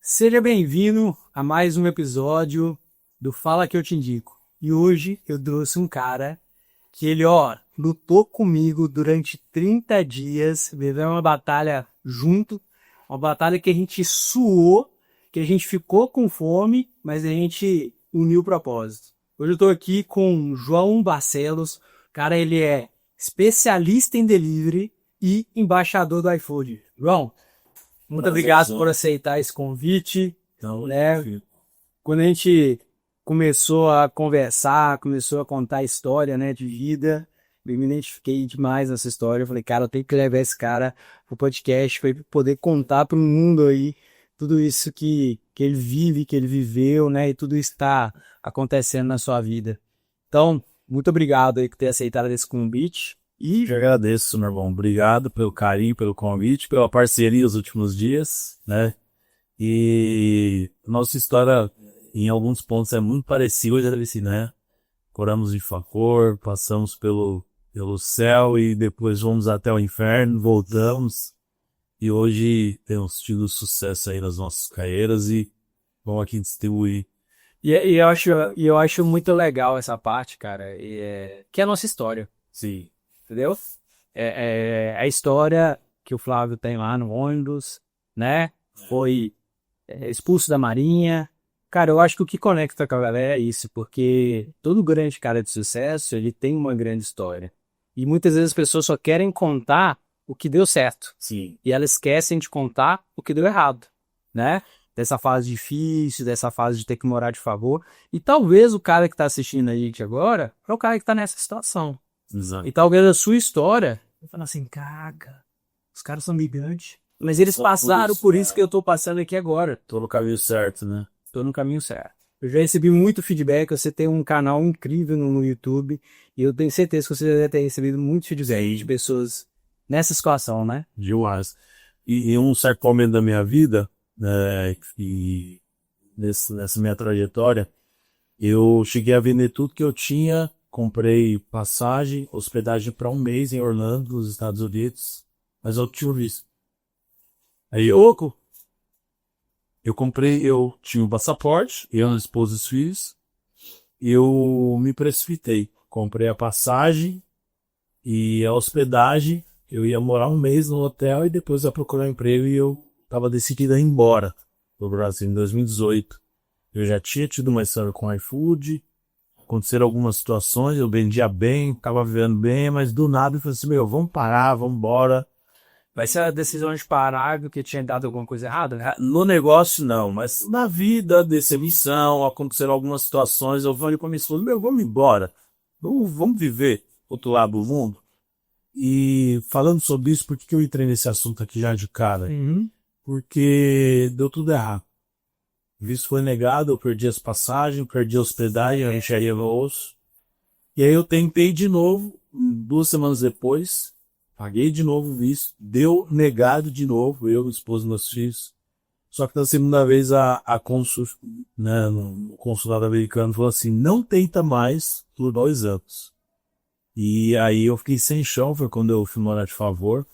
Seja bem-vindo a mais um episódio do Fala Que Eu Te Indico. E hoje eu trouxe um cara que ele, lutou comigo durante 30 dias, viveu uma batalha junto, uma batalha que a gente suou, que a gente ficou com fome, mas a gente uniu o propósito. Hoje eu tô aqui com o João Barcelos, cara, ele é especialista em delivery e embaixador do iFood. João, muito obrigado por aceitar esse convite. Então, Né? Quando a gente começou a conversar, começou a contar a história, né, de vida, eu me identifiquei demais nessa história. Eu falei, cara, eu tenho que levar esse cara pro podcast para ele poder contar para o mundo aí tudo isso que ele vive, que ele viveu, né, e tudo isso está acontecendo na sua vida. Então, muito obrigado aí por ter aceitado esse convite. E eu agradeço, meu irmão. Obrigado pelo carinho, pelo convite, pela parceria os últimos dias, né? E nossa história, em alguns pontos, é muito parecida, assim, né? Coramos de facor, passamos pelo céu e depois vamos até o inferno, voltamos. E hoje temos tido sucesso aí nas nossas carreiras e vamos aqui distribuir. eu acho muito legal essa parte, cara, que é a nossa história. Sim. Entendeu? É a história que o Flávio tem lá no ônibus, né? Foi expulso da Marinha. Cara, eu acho que o que conecta com a galera é isso, porque todo grande cara de sucesso, ele tem uma grande história. E muitas vezes as pessoas só querem contar o que deu certo. Sim. E elas esquecem de contar o que deu errado, né? Dessa fase difícil, dessa fase de ter que morar de favor. E talvez o cara que tá assistindo a gente agora é o cara que tá nessa situação. Exato. E talvez a sua história, eu falo assim, caraca, os caras são gigantes. Mas eles passaram por isso que eu tô passando aqui agora. Tô no caminho certo, né? Tô no caminho certo. Eu já recebi muito feedback, você tem um canal incrível no YouTube, e eu tenho certeza que você deve ter recebido muito feedback de pessoas nessa situação, né? Demais. E em um certo momento da minha vida, né, e nessa minha trajetória, eu cheguei a vender tudo que eu tinha, comprei passagem, hospedagem para um mês em Orlando, nos Estados Unidos, mas eu tinha visto. Aí eu tinha um passaporte, eu, a esposa e os filhos, eu me precipitei. Comprei a passagem e a hospedagem, eu ia morar um mês no hotel e depois ia procurar um emprego e eu estava decidido a ir embora do Brasil em 2018. Eu já tinha tido uma história com iFood, aconteceram algumas situações, eu vendia bem, estava vivendo bem, mas do nada eu falei assim, vamos parar, vamos embora. Vai ser a decisão de parar porque tinha dado alguma coisa errada, né? No negócio não, mas na vida, dessa missão, aconteceram algumas situações, eu falei com a minha esposa, vamos embora, vamos viver outro lado do mundo. E falando sobre isso, por que eu entrei nesse assunto aqui já de cara? Uhum. Porque deu tudo errado. O visto foi negado, eu perdi as passagens, perdi a hospedagem, eu enxerguei voos. E aí eu tentei de novo, 2 semanas depois, paguei de novo o visto, deu negado de novo, eu, minha esposa e meus filhos. Só que na segunda vez a cônsul, né, no consulado americano falou assim, não tenta mais por 2 anos. E aí eu fiquei sem chão, foi quando eu fui morar de favor.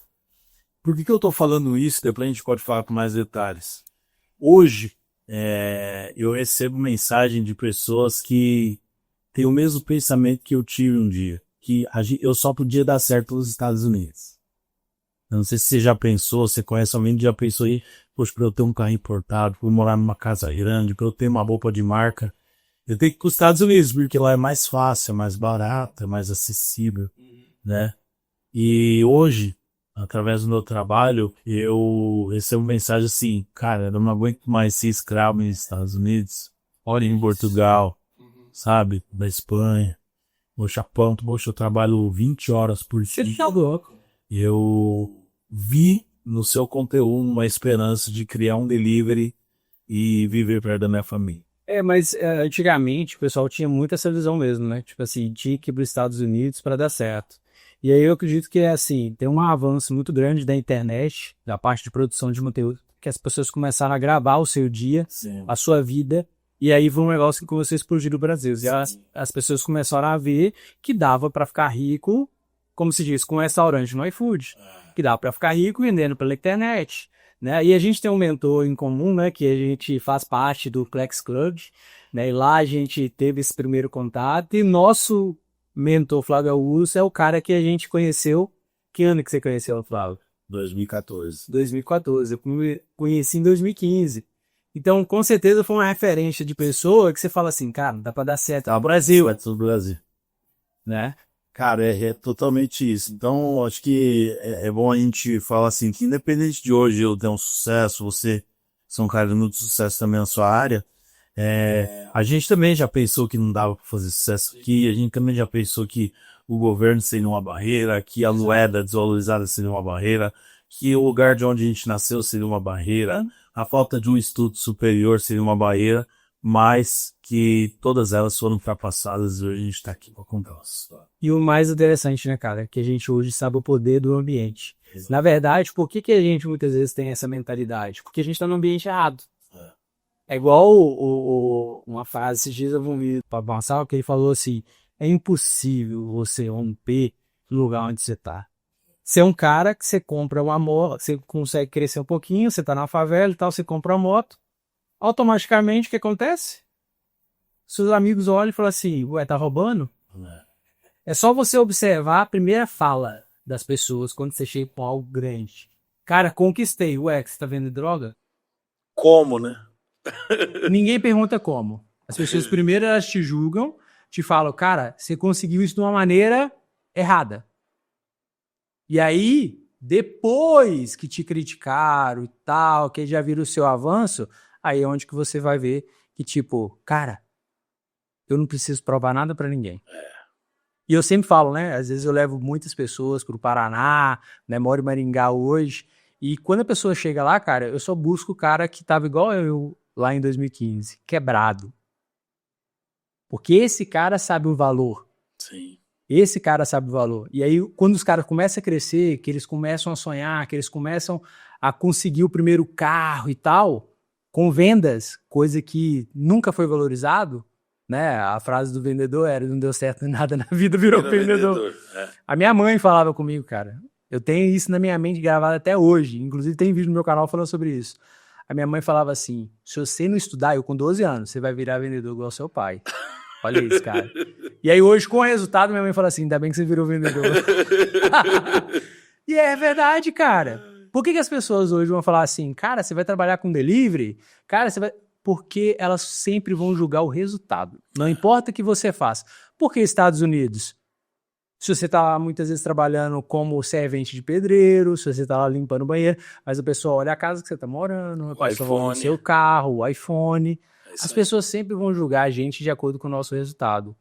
Por que eu tô falando isso? Depois a gente pode falar com mais detalhes. Hoje, eu recebo mensagem de pessoas que têm o mesmo pensamento que eu tive um dia, que eu só podia dar certo nos Estados Unidos. Eu não sei se você já pensou, você conhece alguém que já pensou aí, poxa, para eu ter um carro importado, para eu morar numa casa grande, para eu ter uma roupa de marca, eu tenho que ir para os Estados Unidos, porque lá é mais fácil, é mais barato, é mais acessível, né? E hoje, através do meu trabalho, eu recebo mensagem assim, cara, eu não aguento mais ser escravo nos Estados Unidos, olha em Portugal, sabe, da Espanha, no Japão, poxa, eu trabalho 20 horas por dia. Você tá louco. E eu vi no seu conteúdo uma esperança de criar um delivery e viver perto da minha família. Mas antigamente o pessoal tinha muito essa visão mesmo, né? Tipo assim, tinha que ir para os Estados Unidos para dar certo. E aí eu acredito que é assim, tem um avanço muito grande da internet, da parte de produção de conteúdo, que as pessoas começaram a gravar o seu dia, Sim. a sua vida, e aí foi um negócio que começou a explodir no Brasil. E as pessoas começaram a ver que dava para ficar rico, como se diz, com um restaurante no iFood, que dava para ficar rico vendendo pela internet. né? E a gente tem um mentor em comum, né? Que a gente faz parte do Plex Club, né? E lá a gente teve esse primeiro contato. E nosso mentor, Flávio Augusto, é o cara que a gente conheceu. Que ano que você conheceu, Flávio? 2014. 2014. Eu conheci em 2015. Então, com certeza foi uma referência de pessoa que você fala assim, cara, dá pra dar certo no Brasil, Certo no Brasil. né? Cara, é totalmente isso. Então, acho que é bom a gente falar assim, que independente de hoje eu ter um sucesso, você ser um cara de muito sucesso também na sua área, a gente também já pensou que não dava para fazer sucesso aqui, a gente também já pensou que o governo seria uma barreira, que a moeda desvalorizada seria uma barreira, que o lugar de onde a gente nasceu seria uma barreira, a falta de um estudo superior seria uma barreira, mas que todas elas foram ultrapassadas e hoje a gente está aqui para contar uma história. E o mais interessante, né, cara, é que a gente hoje sabe o poder do ambiente. Na verdade, por que a gente muitas vezes tem essa mentalidade? Porque a gente está no ambiente errado. É igual uma frase, esses dias eu ouvi o Pablo Marçal, que ele falou assim, é impossível você romper no lugar onde você está. Você é um cara que você compra uma moto, você consegue crescer um pouquinho, você está na favela e tal, você compra uma moto, automaticamente o que acontece? Seus amigos olham e falam assim, ué, tá roubando? É só você observar a primeira fala das pessoas quando você chega com algo grande. Cara, conquistei. Ué, você tá vendo droga? Como, né? Ninguém pergunta como. As pessoas primeiro elas te julgam, te falam, cara, você conseguiu isso de uma maneira errada. E aí, depois que te criticaram e tal, que já viram o seu avanço, aí é onde que você vai ver que, tipo, cara, eu não preciso provar nada pra ninguém. E eu sempre falo, né? Às vezes eu levo muitas pessoas pro Paraná, né? Moro em Maringá hoje. E quando a pessoa chega lá, cara, eu só busco o cara que tava igual eu lá em 2015, quebrado. Porque esse cara sabe o valor. Sim. Esse cara sabe o valor. E aí, quando os caras começam a crescer, que eles começam a sonhar, que eles começam a conseguir o primeiro carro e tal, com vendas, coisa que nunca foi valorizado, né? A frase do vendedor era, não deu certo nada na vida, virou vendedor. A minha mãe falava comigo, cara. Eu tenho isso na minha mente gravado até hoje. Inclusive tem vídeo no meu canal falando sobre isso. A minha mãe falava assim, se você não estudar, eu com 12 anos, você vai virar vendedor igual seu pai. Olha isso, cara. E aí hoje, com o resultado, minha mãe fala assim, ainda bem que você virou vendedor. E é verdade, cara. Por que as pessoas hoje vão falar assim, cara, você vai trabalhar com delivery? Cara, você vai... Porque elas sempre vão julgar o resultado. Não importa o que você faça. Por que Estados Unidos? Se você tá lá muitas vezes trabalhando como servente de pedreiro, se você tá lá limpando o banheiro, mas a pessoa olha a casa que você tá morando, a pessoa olha o seu carro, o iPhone. As pessoas sempre vão julgar a gente de acordo com o nosso resultado.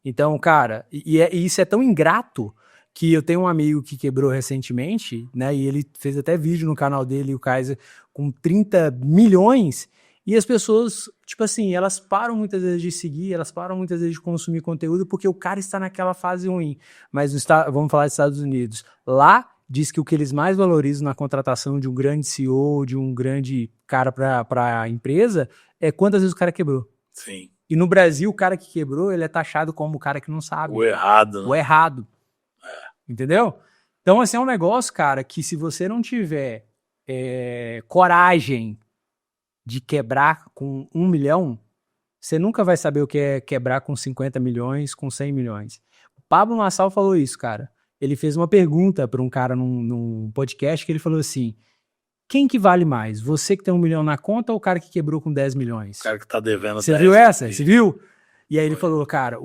Então, cara, e isso é tão ingrato que eu tenho um amigo que quebrou recentemente, né? E ele fez até vídeo no canal dele, o Kaiser, com 30 milhões. E as pessoas, tipo assim, elas param muitas vezes de seguir, elas param muitas vezes de consumir conteúdo porque o cara está naquela fase ruim. Mas vamos falar dos Estados Unidos. Lá, diz que o que eles mais valorizam na contratação de um grande CEO, de um grande cara para a empresa, é quantas vezes o cara quebrou. Sim. E no Brasil, o cara que quebrou, ele é taxado como o cara que não sabe. O errado. Né? O errado. Entendeu? Então, assim, é um negócio, cara, que se você não tiver coragem de quebrar com 1 milhão, você nunca vai saber o que é quebrar com 50 milhões, com 100 milhões. O Pablo Marçal falou isso, cara. Ele fez uma pergunta para um cara num podcast que ele falou assim, quem que vale mais? Você que tem 1 milhão na conta ou o cara que quebrou com 10 milhões? O cara que tá devendo. Você viu essa? Você viu? E aí ele falou, cara,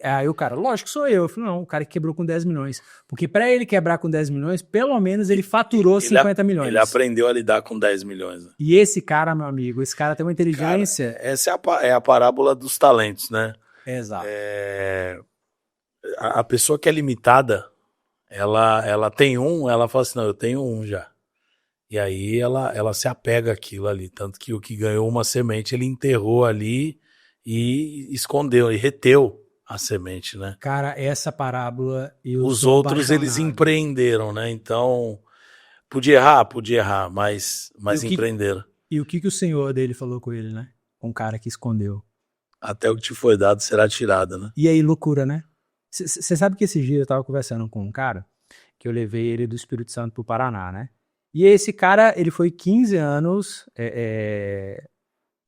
aí o cara, lógico que sou eu. Eu falei, não, o cara que quebrou com 10 milhões. Porque para ele quebrar com 10 milhões, pelo menos ele faturou 50 milhões. Ele aprendeu a lidar com 10 milhões. Né? E esse cara, meu amigo, esse cara tem uma inteligência... Cara, essa é a parábola dos talentos, né? Exato. A pessoa que é limitada, ela tem ela fala assim, não, eu tenho um já. E aí ela se apega àquilo ali. Tanto que o que ganhou uma semente, ele enterrou ali e escondeu, e reteu a semente, né? Cara, essa parábola... Os outros, eles empreenderam, né? Então, podia errar, mas empreenderam. E o que o senhor dele falou com ele, né? Com o cara que escondeu. Até o que te foi dado será tirado, né? E aí, loucura, né? Você sabe que esse dia eu tava conversando com um cara que eu levei ele do Espírito Santo pro Paraná, né? E esse cara, ele foi 15 anos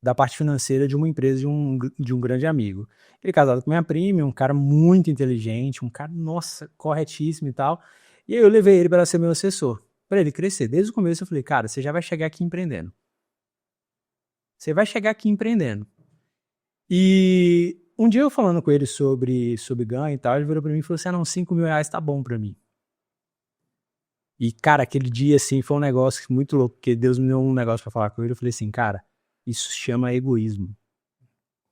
da parte financeira de uma empresa de um grande amigo. Ele é casado com minha prima, um cara muito inteligente, um cara, nossa, corretíssimo e tal. E aí eu levei ele para ser meu assessor, para ele crescer. Desde o começo eu falei, cara, você já vai chegar aqui empreendendo. Você vai chegar aqui empreendendo. E um dia eu falando com ele sobre ganho e tal, ele virou pra mim e falou assim, não, 5 mil reais tá bom pra mim. E, cara, aquele dia, assim, foi um negócio muito louco, porque Deus me deu um negócio pra falar com ele. Eu falei assim, cara, isso se chama egoísmo.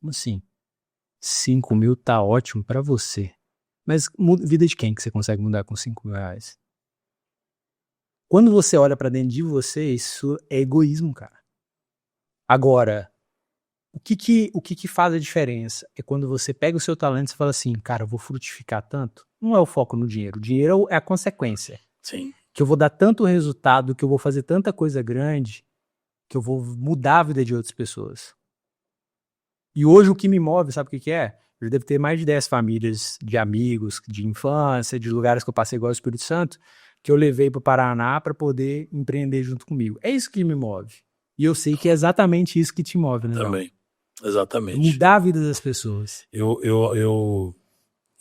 Como assim? 5 mil tá ótimo pra você. Mas vida de quem que você consegue mudar com 5 mil reais? Quando você olha pra dentro de você, isso é egoísmo, cara. Agora, o que faz a diferença é quando você pega o seu talento e fala assim, cara, eu vou frutificar tanto. Não é o foco no dinheiro. O dinheiro é a consequência. Sim. Que eu vou dar tanto resultado, que eu vou fazer tanta coisa grande, que eu vou mudar a vida de outras pessoas. E hoje o que me move, sabe o que é? Eu devo ter mais de 10 famílias de amigos, de infância, de lugares que eu passei igual o Espírito Santo, que eu levei para o Paraná para poder empreender junto comigo. É isso que me move. E eu sei que é exatamente isso que te move, né, João? Também. Exatamente. Mudar a vida das pessoas. A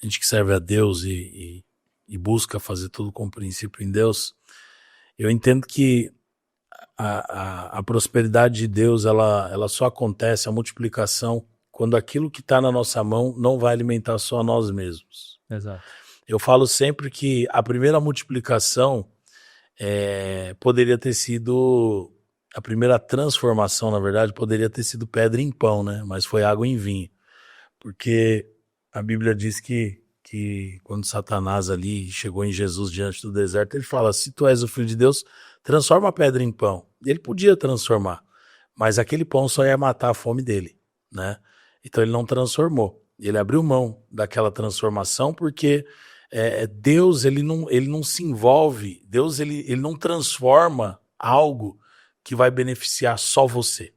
gente que serve a Deus e busca fazer tudo com princípio em Deus, eu entendo que a prosperidade de Deus, ela só acontece, a multiplicação, quando aquilo que está na nossa mão não vai alimentar só nós mesmos. Exato. Eu falo sempre que a primeira multiplicação poderia ter sido, a primeira transformação, na verdade, poderia ter sido pedra em pão, né? Mas foi água em vinho. Porque a Bíblia diz que quando Satanás ali chegou em Jesus diante do deserto, ele fala, se tu és o Filho de Deus, transforma a pedra em pão. Ele podia transformar, mas aquele pão só ia matar a fome dele, né? Então ele não transformou. Ele abriu mão daquela transformação porque Deus ele não se envolve, Deus ele não transforma algo que vai beneficiar só você.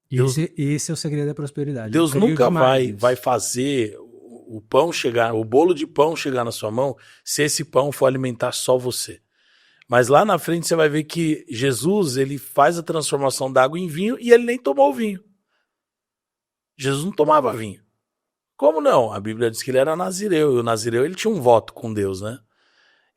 Esse é o segredo da prosperidade. Deus nunca vai fazer o pão chegar, o bolo de pão chegar na sua mão, se esse pão for alimentar só você. Mas lá na frente você vai ver que Jesus, ele faz a transformação da água em vinho e ele nem tomou o vinho. Jesus não tomava vinho. Como não? A Bíblia diz que ele era nazireu, e o nazireu ele tinha um voto com Deus, né?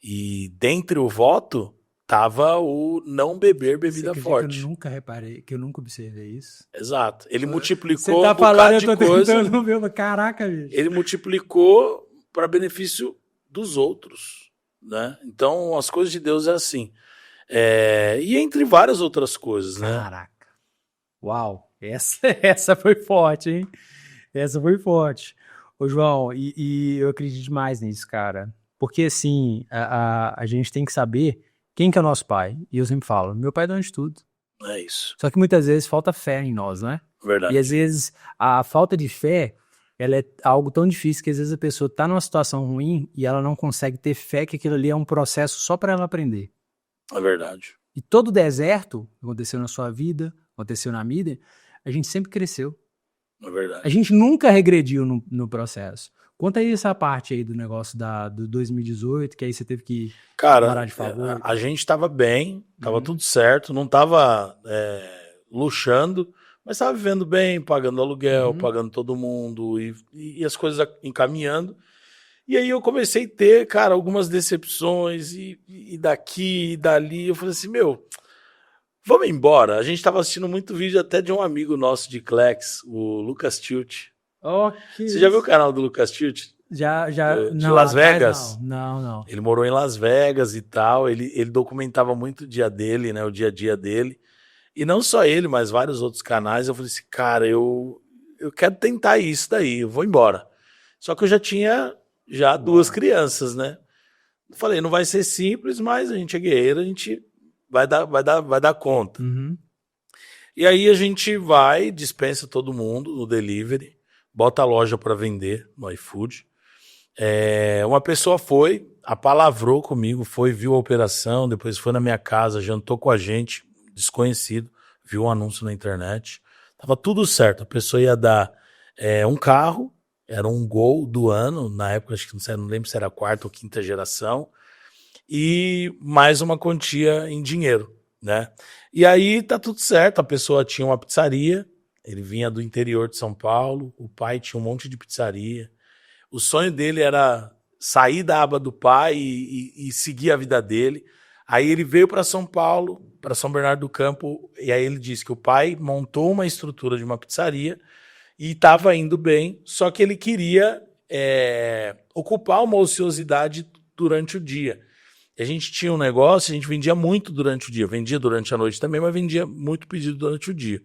E dentre o voto tava o não beber bebida forte. Que eu nunca reparei, que eu nunca observei isso. Exato. Ele multiplicou Você tá falando, de eu tô coisa. tentando ver, caraca, gente. Ele multiplicou para benefício dos outros, né? Então as coisas de Deus é assim. E entre várias outras coisas, né? Caraca. Uau. Essa foi forte, hein? Essa foi forte. Ô, João, e eu acredito demais nisso, cara. Porque, assim, a gente tem que saber quem que é o nosso pai. E eu sempre falo, meu pai é dono de tudo. É isso. Só que muitas vezes falta fé em nós, né? Verdade. E às vezes a falta de fé, ela é algo tão difícil que às vezes a pessoa tá numa situação ruim e ela não consegue ter fé que aquilo ali é um processo só para ela aprender. É verdade. E todo deserto que aconteceu na sua vida, aconteceu na minha, a gente sempre cresceu. É verdade. A gente nunca regrediu no processo. Conta aí essa parte aí do negócio do 2018, que aí você teve que parar de favor. A gente tava bem, tava tudo certo, não tava luxando, mas tava vivendo bem, pagando aluguel, pagando todo mundo e as coisas encaminhando. E aí eu comecei a ter, cara, algumas decepções e daqui e dali. Eu falei assim, vamos embora. A gente tava assistindo muito vídeo até de um amigo nosso de Clex, o Lucas Tilt. Você já viu o canal do Lucas Tilt? Já. De Las Vegas? Não. Ele morou em Las Vegas e tal. Ele documentava muito o dia dele, né? O dia a dia dele. E não só ele, mas vários outros canais. Eu falei assim, cara, eu quero tentar isso daí, eu vou embora. Só que eu já tinha duas crianças, né? Eu falei, não vai ser simples, mas a gente é guerreiro, a gente vai dar conta. E aí a gente dispensa todo mundo no delivery, bota a loja para vender no iFood. Uma pessoa apalavrou comigo, viu a operação, depois foi na minha casa, jantou com a gente, desconhecido, viu um anúncio na internet. Tava tudo certo, a pessoa ia dar um carro, era um Gol do ano, na época acho que não lembro se era a quarta ou quinta geração, e mais uma quantia em dinheiro, né? E aí tá tudo certo, a pessoa tinha uma pizzaria, ele vinha do interior de São Paulo, o pai tinha um monte de pizzaria. O sonho dele era sair da aba do pai e seguir a vida dele. Aí ele veio para São Paulo, para São Bernardo do Campo, e aí ele disse que o pai montou uma estrutura de uma pizzaria e estava indo bem, só que ele queria ocupar uma ociosidade durante o dia. E a gente tinha um negócio, a gente vendia muito durante o dia, vendia durante a noite também, mas vendia muito pedido durante o dia.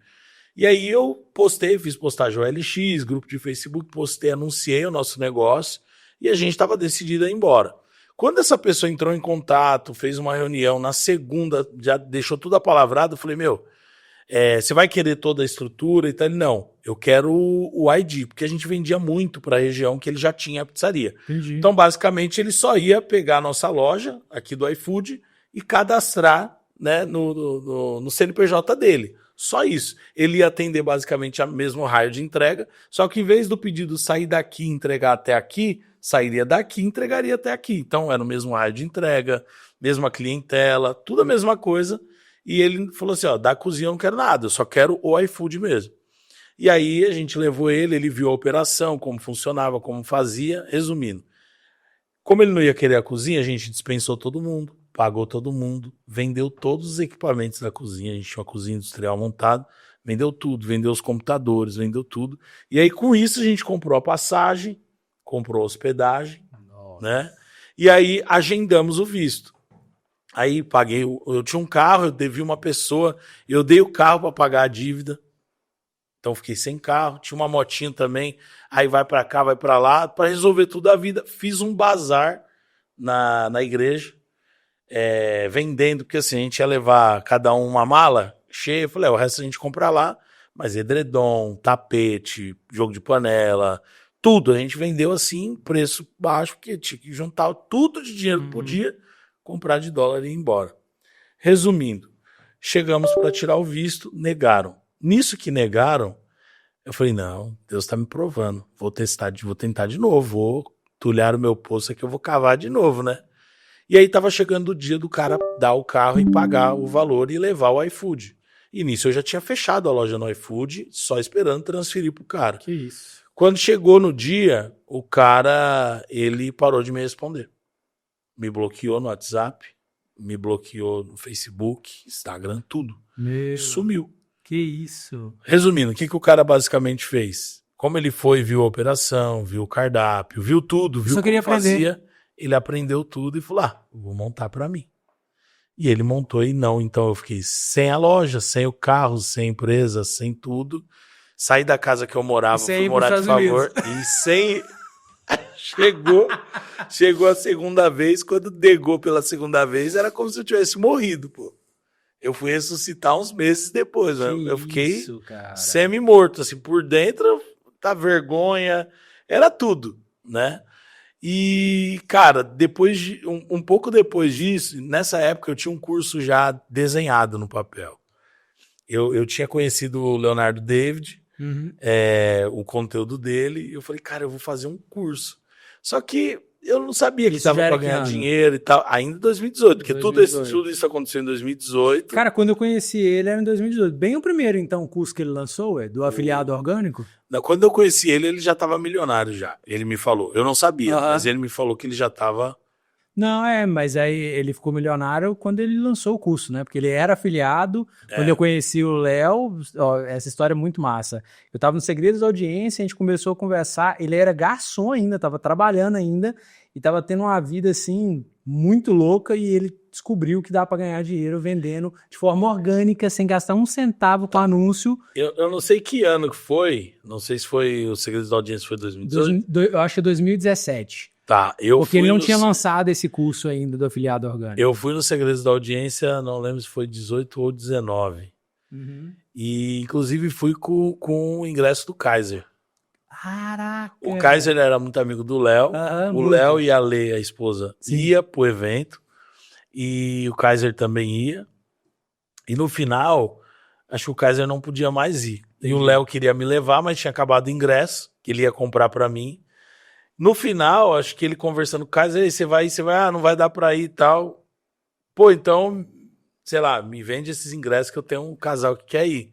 E aí eu postei, fiz postagem OLX, grupo de Facebook, postei, anunciei o nosso negócio e a gente estava decidido a ir embora. Quando essa pessoa entrou em contato, fez uma reunião, na segunda já deixou tudo apalavrado, eu falei, você vai querer toda a estrutura e tal? Ele, não, eu quero o ID, porque a gente vendia muito para a região que ele já tinha a pizzaria. Entendi. Então, basicamente, ele só ia pegar a nossa loja aqui do iFood e cadastrar, né, no CNPJ dele. Só isso. Ele ia atender basicamente a mesmo raio de entrega, só que em vez do pedido sair daqui e entregar até aqui, sairia daqui e entregaria até aqui. Então era o mesmo raio de entrega, mesma clientela, tudo a mesma coisa. E ele falou assim, da cozinha eu não quero nada, eu só quero o iFood mesmo. E aí a gente levou ele viu a operação, como funcionava, como fazia, resumindo. Como ele não ia querer a cozinha, a gente dispensou todo mundo, pagou todo mundo, vendeu todos os equipamentos da cozinha, a gente tinha uma cozinha industrial montada, vendeu tudo, vendeu os computadores, vendeu tudo. E aí com isso a gente comprou a passagem, comprou a hospedagem, né? E aí agendamos o visto. Aí paguei, eu tinha um carro, eu devia uma pessoa, eu dei o carro para pagar a dívida, então fiquei sem carro, tinha uma motinha também, aí vai para cá, vai para lá, para resolver tudo a vida. Fiz um bazar na igreja, vendendo, porque assim, a gente ia levar cada um uma mala cheia, eu falei, o resto a gente compra lá, mas edredom, tapete, jogo de panela, tudo, a gente vendeu assim, preço baixo, porque tinha que juntar tudo de dinheiro que podia, comprar de dólar e ir embora. Resumindo, chegamos para tirar o visto, negaram. Nisso que negaram, eu falei, não, Deus está me provando, vou tentar de novo, vou tulhar o meu poço aqui, eu vou cavar de novo, né? E aí tava chegando o dia do cara dar o carro e pagar o valor e levar o iFood. E nisso eu já tinha fechado a loja no iFood, só esperando transferir pro cara. Que isso. Quando chegou no dia, o cara, ele parou de me responder. Me bloqueou no WhatsApp, me bloqueou no Facebook, Instagram, tudo. Sumiu. Que isso. Resumindo, o que o cara basicamente fez? Como ele foi, viu a operação, viu o cardápio, viu tudo, viu como fazia, ele aprendeu tudo e falou, vou montar pra mim. E ele montou e não, então eu fiquei sem a loja, sem o carro, sem a empresa, sem tudo. Saí da casa que eu morava, fui morar de favor e sem... Chegou a segunda vez, quando negou pela segunda vez, era como se eu tivesse morrido, pô. Eu fui ressuscitar uns meses depois, né? Eu fiquei semi-morto, assim, por dentro, tá vergonha, era tudo, né? E, cara, um pouco depois disso, nessa época eu tinha um curso já desenhado no papel. Eu tinha conhecido o Leonardo David, o conteúdo dele, e eu falei, cara, eu vou fazer um curso. Só que eu não sabia que estava para ganhar dinheiro e tal, ainda em 2018, porque tudo isso aconteceu em 2018. Cara, quando eu conheci ele era em 2018. Bem o primeiro, então, curso que ele lançou, do afiliado orgânico? Não, quando eu conheci ele já estava milionário já. Ele me falou, eu não sabia, mas ele me falou que ele já estava... Não, mas aí ele ficou milionário quando ele lançou o curso, né? Porque ele era afiliado. Quando eu conheci o Léo, essa história é muito massa. Eu tava no Segredos da Audiência, a gente começou a conversar, ele era garçom ainda, tava trabalhando ainda, e tava tendo uma vida, assim, muito louca, e ele descobriu que dá para ganhar dinheiro vendendo de forma orgânica, sem gastar um centavo com anúncio. Eu não sei que ano que foi, não sei se foi o Segredos da Audiência, foi 2018? Eu acho que é 2017. Tá, porque ele não tinha lançado esse curso ainda do afiliado orgânico. Eu fui no Segredos da Audiência, não lembro se foi 18 ou 19. E, inclusive, fui com o ingresso do Kaiser. Caraca! O Kaiser era muito amigo do Léo. O Léo e a Lê, a esposa, ia pro evento. E o Kaiser também ia. E no final, acho que o Kaiser não podia mais ir. E o Léo queria me levar, mas tinha acabado o ingresso, que ele ia comprar pra mim. No final, acho que ele conversando com o Kaiser, você vai, não vai dar pra ir e tal. pô, então, sei lá, me vende esses ingressos que eu tenho um casal que quer ir.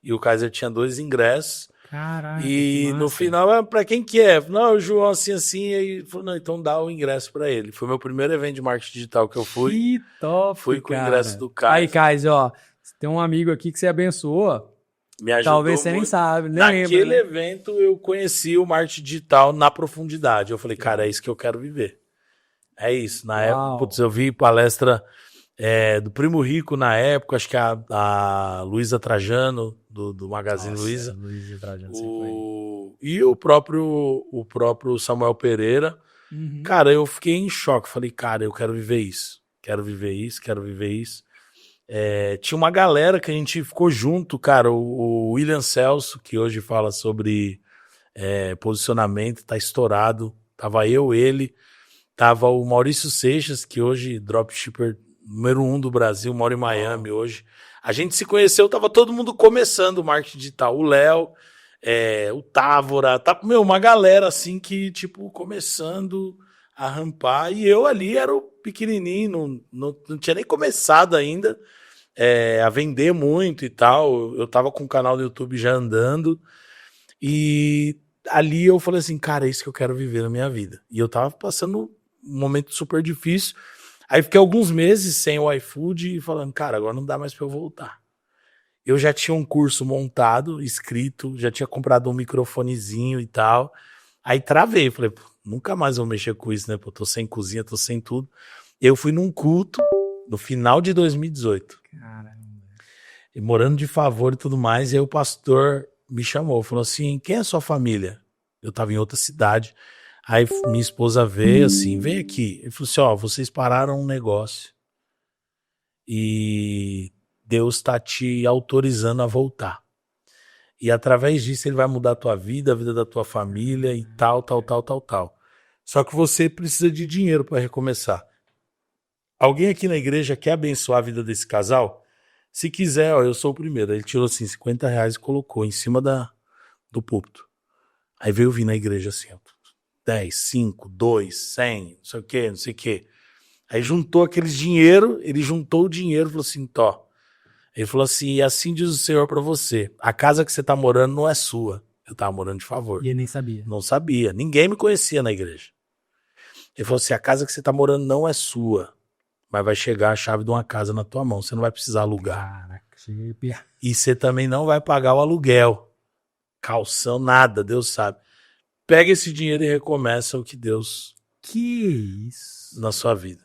E o Kaiser tinha 2 ingressos. Caraca, que E no massa. final, pra quem que é? Não, o João assim, assim. Aí ele falou, não, então dá o ingresso pra ele. Foi meu primeiro evento de marketing digital que eu fui. Que top, Fui com o ingresso cara. do Aí, Kaiser. Kaiser, ó, tem um amigo aqui que você abençoou. Me ajudou Talvez você nem muito. sabe, nem lembra, Naquele né? evento eu conheci o marketing digital na profundidade. Eu falei, cara, é isso que eu quero viver. É isso. Na época, Uau. putz, eu vi palestra do Primo Rico na época, acho que a Luísa Trajano, do Magazine Nossa, Luiza. Luiz Trajano sempre foi. E o próprio Samuel Pereira. Uhum. Cara, eu fiquei em choque. Falei, cara, eu quero viver isso. Quero viver isso, quero viver isso. Tinha uma galera que a gente ficou junto, cara. O William Celso, que hoje fala sobre posicionamento, tá estourado. Tava eu, ele. Tava o Maurício Seixas, que hoje dropshipper número 1 do Brasil, mora em Miami hoje. A gente se conheceu, tava todo mundo começando o marketing digital. O Léo, o Távora, uma galera assim que, tipo, começando a rampar. E eu ali era o pequenininho, não tinha nem começado ainda a vender muito e tal. Eu tava com o canal do YouTube já andando. E ali eu falei assim, cara, é isso que eu quero viver na minha vida. E eu tava passando um momento super difícil. Aí fiquei alguns meses sem o iFood e falando, cara, agora não dá mais pra eu voltar. Eu já tinha um curso montado, escrito, já tinha comprado um microfonezinho e tal. Aí travei, falei, nunca mais vou mexer com isso, né? Pô, tô sem cozinha, tô sem tudo. Eu fui num culto no final de 2018. Caramba. E morando de favor e tudo mais, e aí o pastor me chamou, falou assim, quem é a sua família? Eu tava em outra cidade. Aí minha esposa veio assim, vem aqui. Ele falou assim, ó, vocês pararam um negócio e Deus tá te autorizando a voltar. E através disso ele vai mudar a tua vida, a vida da tua família e tal, tal, tal, tal, tal. Só que você precisa de dinheiro para recomeçar. Alguém aqui na igreja quer abençoar a vida desse casal? Se quiser, ó, eu sou o primeiro. Ele tirou assim R$50 e colocou em cima do púlpito. Aí veio vir na igreja assim, ó, 10, 5, 2, 100, não sei o quê, não sei o quê. Aí juntou aqueles dinheiro, ele juntou o dinheiro e falou assim, tó. Ele falou assim, assim diz o Senhor pra você, a casa que você tá morando não é sua. Eu tava morando de favor. E ele nem sabia. Não sabia, ninguém me conhecia na igreja. Ele falou assim, a casa que você tá morando não é sua, mas vai chegar a chave de uma casa na tua mão, você não vai precisar alugar. Caraca, cheguei a arrepiar. E você também não vai pagar o aluguel, calção, nada, Deus sabe. Pega esse dinheiro e recomeça o que Deus Que isso? na sua vida.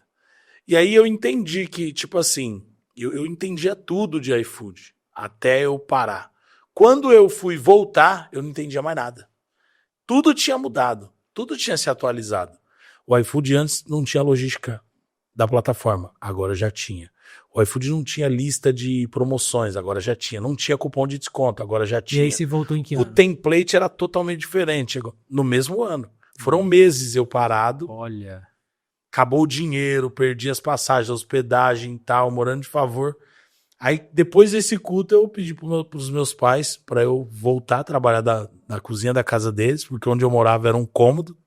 E aí eu entendi que, tipo assim, eu entendia tudo de iFood, até eu parar. Quando eu fui voltar, eu não entendia mais nada. Tudo tinha mudado, tudo tinha se atualizado. O iFood antes não tinha logística da plataforma, agora já tinha. O iFood não tinha lista de promoções, agora já tinha. Não tinha cupom de desconto, agora já E tinha. aí você voltou em que O ano? template era totalmente diferente, no mesmo ano. Foram meses eu parado, Olha. acabou o dinheiro, perdi as passagens, a hospedagem e tal, morando de favor. Aí, depois desse culto, eu pedi pros meus pais para eu voltar a trabalhar da cozinha da casa deles, porque onde eu morava era um cômodo,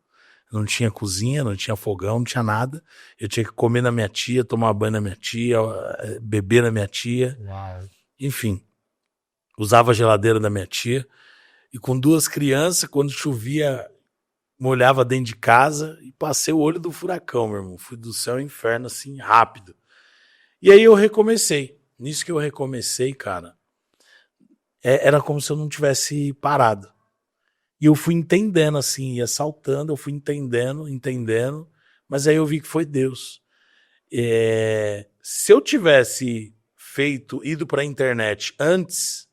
não tinha cozinha, não tinha fogão, não tinha nada. Eu tinha que comer na minha tia, tomar banho na minha tia, beber na minha tia. Uau. Enfim, usava a geladeira da minha tia. E com 2 crianças, quando chovia, molhava dentro de casa e passei o olho do furacão, meu irmão. Fui do céu ao inferno, assim, rápido. E aí eu recomecei. Nisso que eu recomecei, cara, era como se eu não tivesse parado. E eu fui entendendo, assim, ia saltando, eu fui entendendo, mas aí eu vi que foi Deus. Se eu tivesse ido pra internet antes,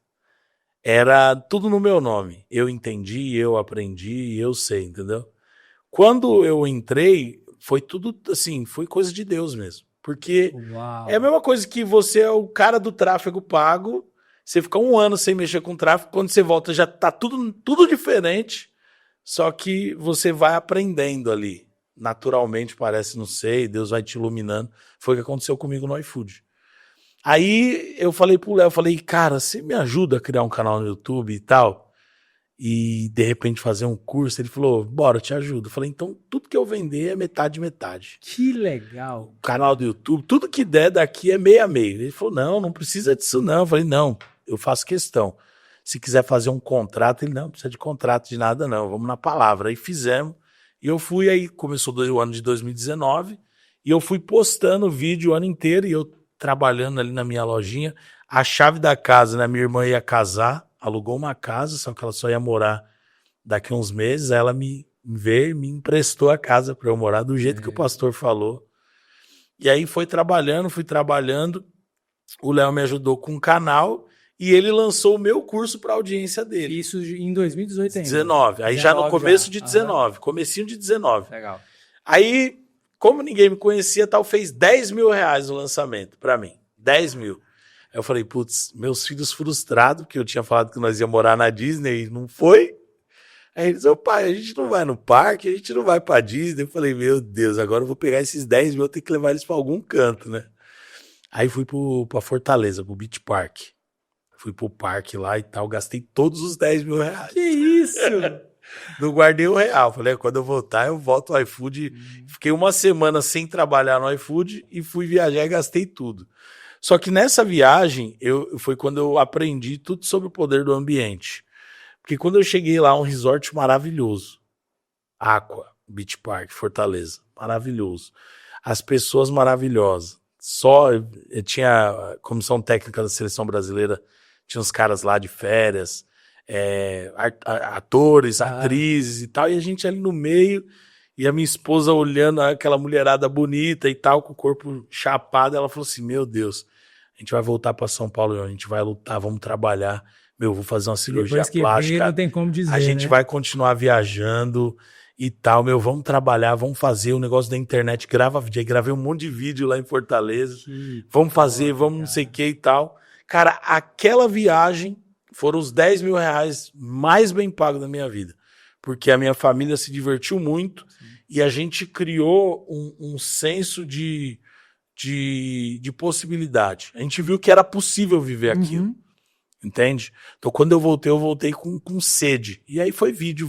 era tudo no meu nome. Eu entendi, eu aprendi, eu sei, entendeu? Quando eu entrei, foi tudo assim, foi coisa de Deus mesmo. Porque Uau. é a mesma coisa que você é o cara do tráfego pago, você fica 1 ano sem mexer com tráfego, quando você volta já tá tudo diferente, só que você vai aprendendo ali. Naturalmente, parece, não sei, Deus vai te iluminando. Foi o que aconteceu comigo no iFood. Aí eu falei pro Léo, cara, você me ajuda a criar um canal no YouTube e tal? e de repente fazer um curso. Ele falou, bora, eu te ajudo. Eu falei, então tudo que eu vender é metade, metade. Que legal. Canal do YouTube, tudo que der daqui é meio a meio. Ele falou, não precisa disso não. Eu falei, não, eu faço questão. Se quiser fazer um contrato, ele não precisa de contrato de nada não, vamos na palavra. Aí fizemos, e eu fui, aí começou o ano de 2019, e eu fui postando vídeo o ano inteiro, e eu trabalhando ali na minha lojinha. A chave da casa, né, minha irmã ia casar, alugou uma casa, só que ela só ia morar daqui a uns meses, aí ela me veio e me emprestou a casa para eu morar do jeito que o pastor falou. E aí fui trabalhando, o Léo me ajudou com o canal, e ele lançou o meu curso para a audiência dele. Isso em 2018 ainda? 19. Aí 19 já no começo de 19, comecinho de 19. Legal. Aí, como ninguém me conhecia, tal, fez 10 mil reais o lançamento para mim. 10 mil. Aí eu falei, putz, meus filhos frustrados, porque eu tinha falado que nós ia morar na Disney e não foi. Aí eles, ô pai, a gente não vai no parque, a gente não vai pra Disney. Eu falei, meu Deus, agora eu vou pegar esses 10 mil, eu tenho que levar eles pra algum canto, né? Aí fui pra Fortaleza, pro Beach Park. Fui pro parque lá e tal, gastei todos os 10 mil reais. Que isso? Não guardei o real. Falei, quando eu voltar, eu volto ao iFood. Fiquei uma semana sem trabalhar no iFood e fui viajar e gastei tudo. Só que nessa viagem, foi quando eu aprendi tudo sobre o poder do ambiente. Porque quando eu cheguei lá, um resort maravilhoso. Aqua, Beach Park, Fortaleza. Maravilhoso. As pessoas maravilhosas. Eu tinha a comissão técnica da seleção brasileira, tinha uns caras lá de férias, atores, atrizes e tal, e a gente ali no meio, e a minha esposa olhando aquela mulherada bonita e tal, com o corpo chapado, ela falou assim, meu Deus, a gente vai voltar para São Paulo, a gente vai lutar, vamos trabalhar, vou fazer uma cirurgia plástica, não tem como dizer, a gente vai continuar viajando e tal, vamos trabalhar, vamos fazer o negócio da internet, gravei um monte de vídeo lá em Fortaleza, vamos fazer, vamos não sei o que e tal. Cara, aquela viagem foram os 10 mil reais mais bem pagos da minha vida, porque a minha família se divertiu muito e a gente criou um senso de possibilidade. A gente viu que era possível viver aquilo. Entende? Então, quando eu voltei com sede. E aí foi vídeo,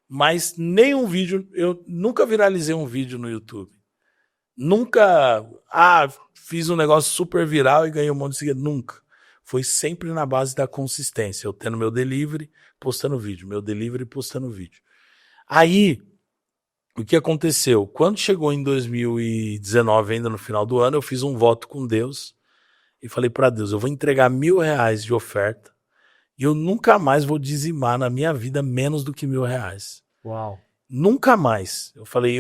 mas nenhum vídeo, eu nunca viralizei um vídeo no YouTube. Nunca, fiz um negócio super viral e ganhei um monte de seguidores. Nunca. Foi sempre na base da consistência. Eu tendo meu delivery, postando vídeo. Meu delivery, postando vídeo. Aí, o que aconteceu? Quando chegou em 2019, ainda no final do ano, eu fiz um voto com Deus. E falei para Deus, eu vou entregar R$1.000 de oferta e eu nunca mais vou dizimar na minha vida menos do que R$1.000. Uau. Nunca mais. Eu falei,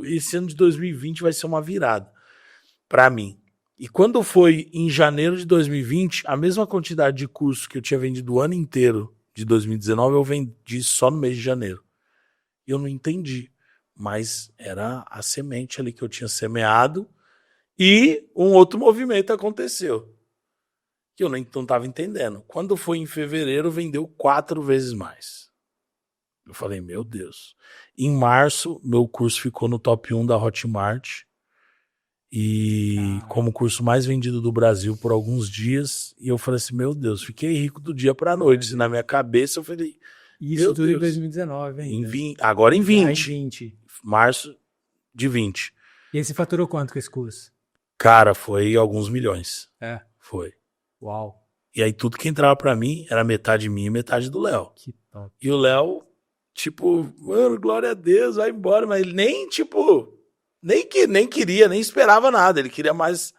esse ano de 2020 vai ser uma virada para mim. E quando foi em janeiro de 2020, a mesma quantidade de curso que eu tinha vendido o ano inteiro de 2019, eu vendi só no mês de janeiro. E eu não entendi, mas era a semente ali que eu tinha semeado. E um outro movimento aconteceu, que eu não estava entendendo. Quando foi em fevereiro, vendeu 4 vezes mais. Eu falei, meu Deus. Em março, meu curso ficou no top 1 da Hotmart. E como curso mais vendido do Brasil por alguns dias. E eu falei assim, meu Deus, fiquei rico do dia para a noite. E na minha cabeça eu falei... Isso tudo em 2019, hein? Agora em 20. Em 20. Março de 20. E aí você faturou quanto com esse curso? Cara, foi alguns milhões. Foi. Uau. E aí tudo que entrava pra mim era metade minha e metade do Léo. Que top. E o Léo, tipo, mano, glória a Deus, vai embora. Mas ele nem, tipo, nem queria, nem esperava nada. Ele queria mais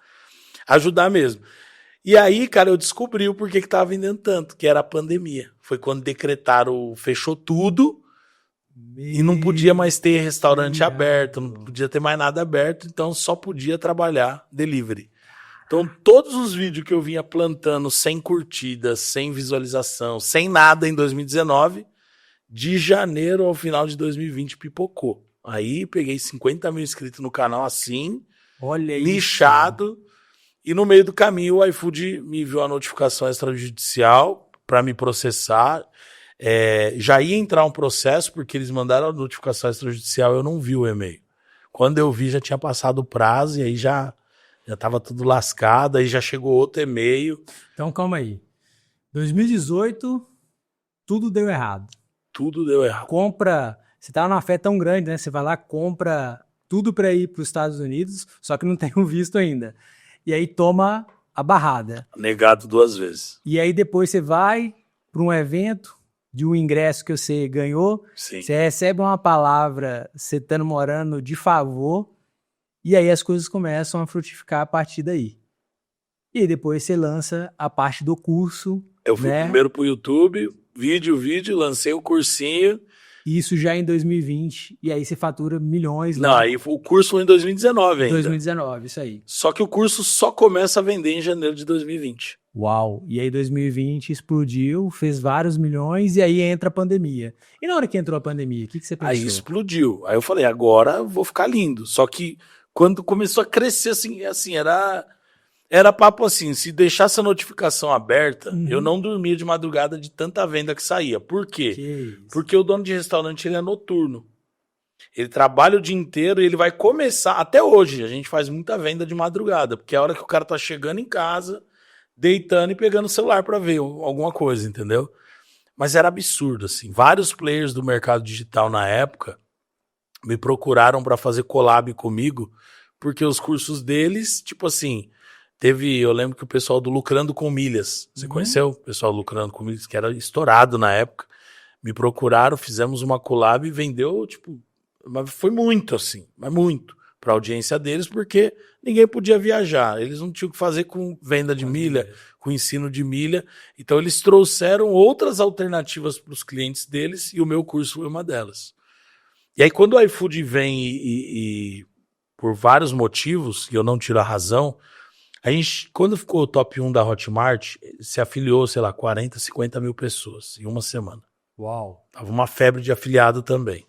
ajudar mesmo. E aí, cara, eu descobri o porquê que tava vendendo tanto, que era a pandemia. Foi quando decretaram, fechou tudo. E não podia mais ter restaurante aberto, não podia ter mais nada aberto, então só podia trabalhar delivery. Então todos os vídeos que eu vinha plantando sem curtidas, sem visualização, sem nada em 2019, de janeiro ao final de 2020 pipocou. Aí peguei 50 mil inscritos no canal assim, olha nichado, isso. E no meio do caminho o iFood me enviou a notificação extrajudicial para me processar. Já ia entrar um processo, porque eles mandaram a notificação extrajudicial, eu não vi o e-mail. Quando eu vi, já tinha passado o prazo, e aí já estava tudo lascado, aí já chegou outro e-mail. Então, calma aí. 2018, tudo deu errado. Tudo deu errado. Você tá numa fé tão grande, né? Você vai lá, compra tudo para ir para os Estados Unidos, só que não tem o visto ainda. E aí toma a barrada. Negado 2 vezes. E aí depois você vai para um evento de um ingresso que você ganhou, Sim. você recebe uma palavra, você estando morando de favor, e aí as coisas começam a frutificar a partir daí. E aí depois você lança a parte do curso. Eu fui primeiro pro YouTube, vídeo, lancei o cursinho. Isso já em 2020, e aí você fatura milhões. Não, aí o curso foi em 2019 ainda. 2019, isso aí. Só que o curso só começa a vender em janeiro de 2020. Uau! E aí 2020 explodiu, fez vários milhões, e aí entra a pandemia. E na hora que entrou a pandemia, o que você pensou? Aí explodiu. Aí eu falei, agora vou ficar lindo. Só que quando começou a crescer, assim era papo assim, se deixasse a notificação aberta, eu não dormia de madrugada de tanta venda que saía. Por quê? Porque o dono de restaurante, ele é noturno. Ele trabalha o dia inteiro e ele vai começar, até hoje, a gente faz muita venda de madrugada, porque é a hora que o cara tá chegando em casa, deitando e pegando o celular pra ver alguma coisa, entendeu? Mas era absurdo, assim. Vários players do mercado digital na época me procuraram pra fazer collab comigo, porque os cursos deles, tipo assim... eu lembro que o pessoal do Lucrando com Milhas, você conheceu? O pessoal do Lucrando com Milhas, que era estourado na época, me procuraram, fizemos uma collab e vendeu, tipo, mas foi muito assim, mas muito, pra audiência deles, porque ninguém podia viajar, eles não tinham o que fazer com venda de milha, com ensino de milha, então eles trouxeram outras alternativas para os clientes deles e o meu curso foi uma delas. E aí quando o iFood vem e por vários motivos, e eu não tiro a razão, a gente, quando ficou o top 1 da Hotmart, se afiliou, sei lá, 40, 50 mil pessoas em uma semana. Uau! Tava uma febre de afiliado também.